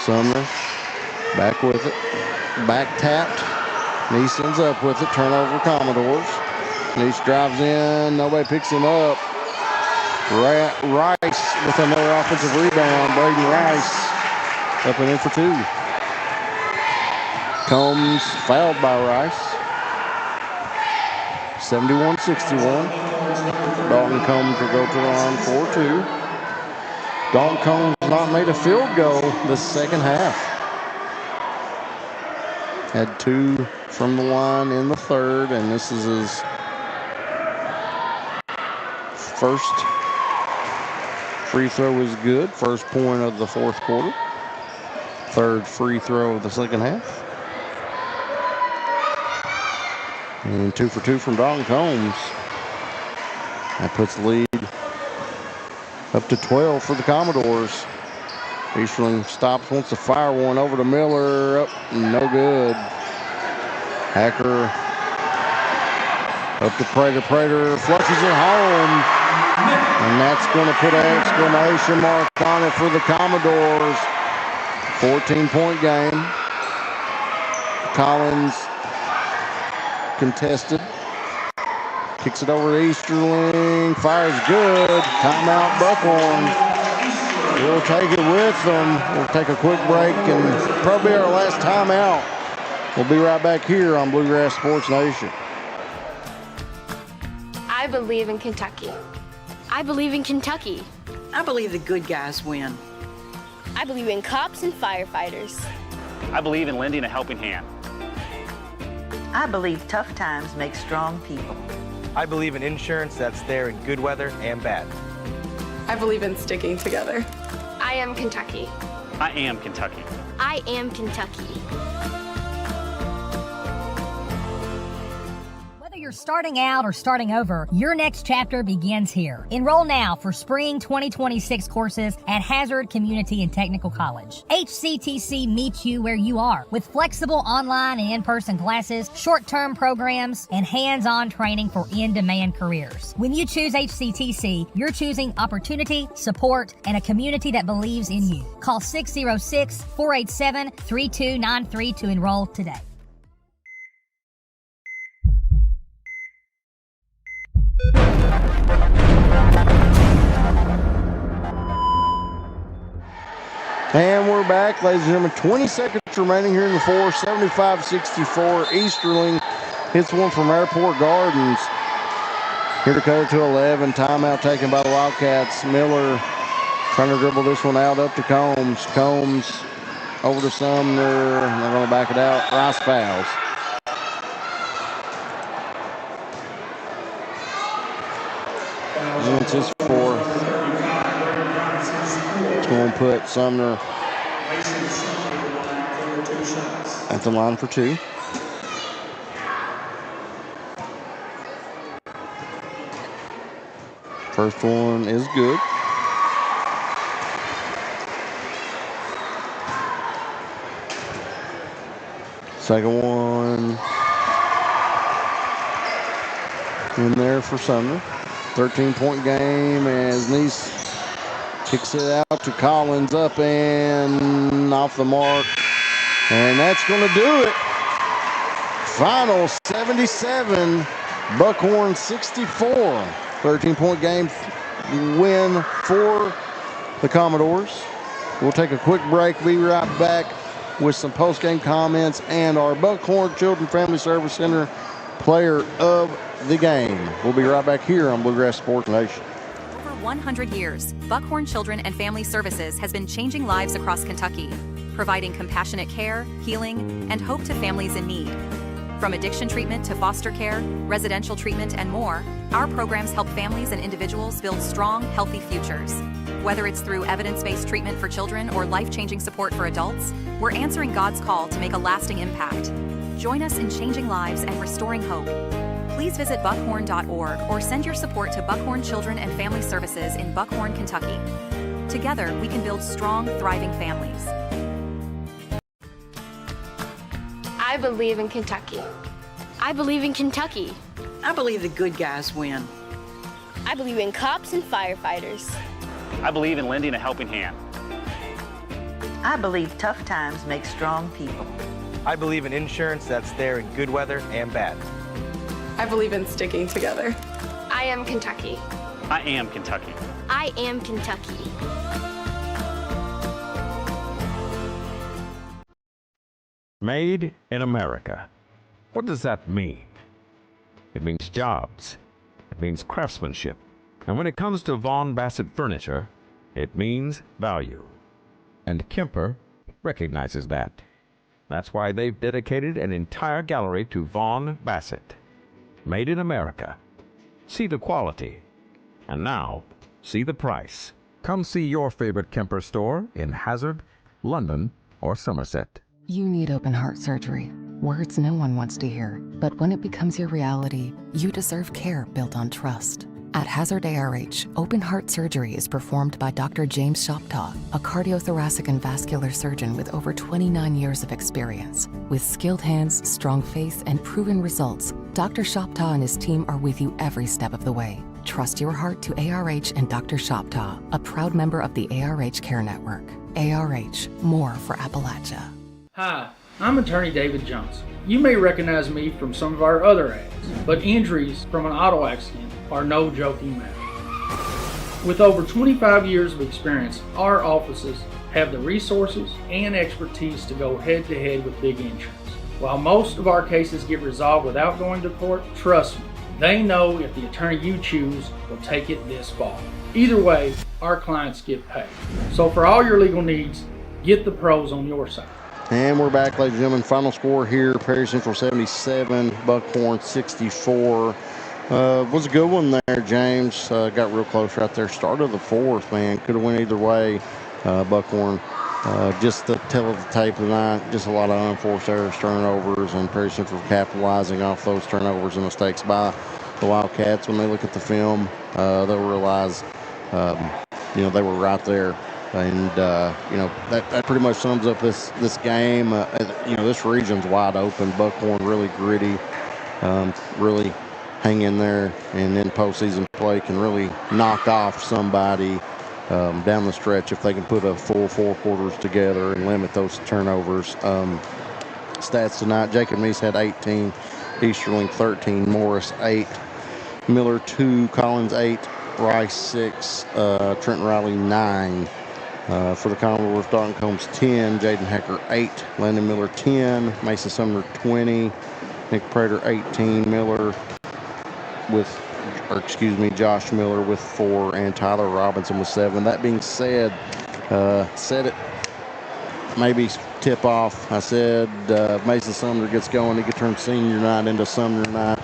Sumner back with it, back tapped. Neese ends up with it, turnover Commodores. Neese drives in, nobody picks him up. Rice with another offensive rebound. Braden Rice up and in for 2. Combs fouled by Rice. 71-61. Dalton Combs will go to the line for 2. Dalton Combs not made a field goal this second half. Had 2 from the line in the 3rd, and this is his first free throw is good. First point of the 4th quarter. 3rd free throw of the second half. And 2 for 2 from Dalton Combs. That puts the lead up to 12 for the Commodores. Easterling stops, wants to fire one over to Miller. Up, no good. Hacker up to Prater. Prater flushes it home. And that's going to put an exclamation mark on it for the Commodores. 14-point game. Collins contested. Kicks it over to Easterling. Fires good. Timeout Buckhorn. We'll take it with them. We'll take a quick break and probably our last timeout. We'll be right back here on Bluegrass Sports Nation. I believe in Kentucky. I believe in Kentucky. I believe the good guys win. I believe in cops and firefighters. I believe in lending a helping hand. I believe tough times make strong people. I believe in insurance that's there in good weather and bad. I believe in sticking together. I am Kentucky. I am Kentucky. I am Kentucky. Whether you're starting out or starting over, your next chapter begins here. Enroll now for spring 2026 courses at Hazard Community and Technical College. HCTC meets you where you are with flexible online and in-person classes, short-term programs, and hands-on training for in-demand careers. When you choose HCTC, you're choosing opportunity, support, and a community that believes in you. Call 606-487-3293 to enroll today. And we're back, ladies and gentlemen. 20 seconds remaining here in the fourth. 75-64. Easterling hits one from Airport Gardens. Here to cut it to 11. Timeout taken by the Wildcats. Miller trying to dribble this one out up to Combs. Combs over to Sumner. They're going to back it out. Rice fouls. It's his fourth. It's going to put Sumner at the line for two. First one is good. Second one in there for Sumner. 13-point game as Nice kicks it out to Collins, up and off the mark. And that's going to do it. Final 77, Buckhorn 64. 13-point game win for the Commodores. We'll take a quick break. Be right back with some post-game comments and our Buckhorn Children Family Service Center player of the game. We'll be right back here on Bluegrass Sports Nation. For 100 years, Buckhorn Children and Family Services has been changing lives across Kentucky, providing compassionate care, healing, and hope to families in need. From addiction treatment to foster care, residential treatment, and more, our programs help families and individuals build strong, healthy futures. Whether it's through evidence-based treatment for children or life-changing support for adults, we're answering God's call to make a lasting impact. Join us in changing lives and restoring hope. Please visit buckhorn.org or send your support to Buckhorn Children and Family Services in Buckhorn, Kentucky. Together, we can build strong, thriving families. I believe in Kentucky. I believe in Kentucky. I believe the good guys win. I believe in cops and firefighters. I believe in lending a helping hand. I believe tough times make strong people. I believe in insurance that's there in good weather and bad. I believe in sticking together. I am Kentucky. I am Kentucky. I am Kentucky. Made in America. What does that mean? It means jobs. It means craftsmanship. And when it comes to Vaughn Bassett furniture, it means value. And Kemper recognizes that. That's why they've dedicated an entire gallery to Vaughn Bassett. Made in America. See the quality. And now, see the price. Come see your favorite Kemper store in Hazard, London, or Somerset. You need open heart surgery. Words no one wants to hear. But when it becomes your reality, you deserve care built on trust. At Hazard ARH, open heart surgery is performed by Dr. James Shoptaw, a cardiothoracic and vascular surgeon with over 29 years of experience. With skilled hands, strong faith, and proven results, Dr. Shoptaw and his team are with you every step of the way. Trust your heart to ARH and Dr. Shoptaw, a proud member of the ARH Care Network. ARH, more for Appalachia. Hi, I'm attorney David Johnson. You may recognize me from some of our other ads, but injuries from an auto accident are no joking matter. With over 25 years of experience, our offices have the resources and expertise to go head-to-head with big insurance. While most of our cases get resolved without going to court, trust me, they know if the attorney you choose will take it this far. Either way, our clients get paid. So for all your legal needs, get the pros on your side. And we're back, ladies and gentlemen. Final score here, Perry Central 77, Buckhorn 64. Was a good one there, James. Got real close right there. Start of the fourth, man. Could have went either way. Buckhorn, just the tail of the tape tonight. Just a lot of unforced errors, turnovers, and Perry Central capitalizing off those turnovers and mistakes by the Wildcats. When they look at the film, they'll realize, they were right there. And, that pretty much sums up this game. This region's wide open. Buckhorn really gritty, really hang in there, and then postseason play can really knock off somebody down the stretch if they can put a full 4 quarters together and limit those turnovers. Stats tonight, Jacob Meese had 18, Easterling 13, Morris 8, Miller 2, Collins 8, Rice 6, Trenton Riley 9. For the Commodores, Dalton Combs 10, Jaden Hecker 8, Landon Miller 10, Mason Sumner 20, Nick Prater 18, Josh Miller with 4, and Tyler Robinson with 7. That being said, said it maybe tip off. I said Mason Sumner gets going, he could turn senior night into Sumner night.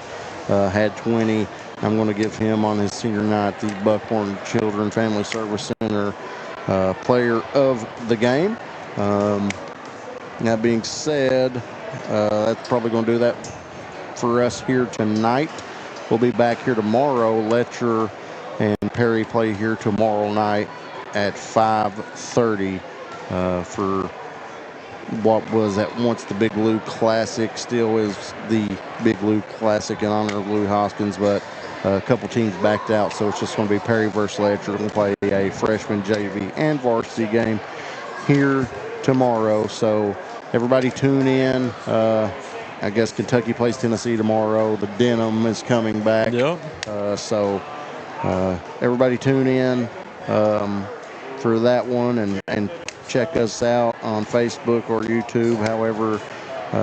Had 20. I'm going to give him on his senior night the Buckhorn Children Family Service Center player of the game. That being said, that's probably going to do that for us here tonight. We'll be back here tomorrow. Letcher and Perry play here tomorrow night at 5:30 for what was at once the Big Lou Classic, still is the Big Lou Classic in honor of Louis Hoskins, but a couple teams backed out, so it's just going to be Perry versus Letcher. We're going to play a freshman, JV, and varsity game here tomorrow. So everybody tune in. I guess Kentucky plays Tennessee tomorrow. The Denim is coming back. Yep. So everybody tune in for that one and check us out on Facebook or YouTube, however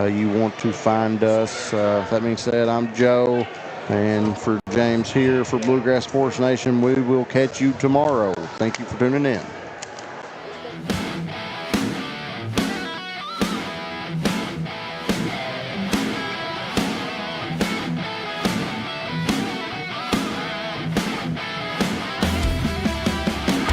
you want to find us. That being said, I'm Joe. And for James here for Bluegrass Sports Nation, we will catch you tomorrow. Thank you for tuning in.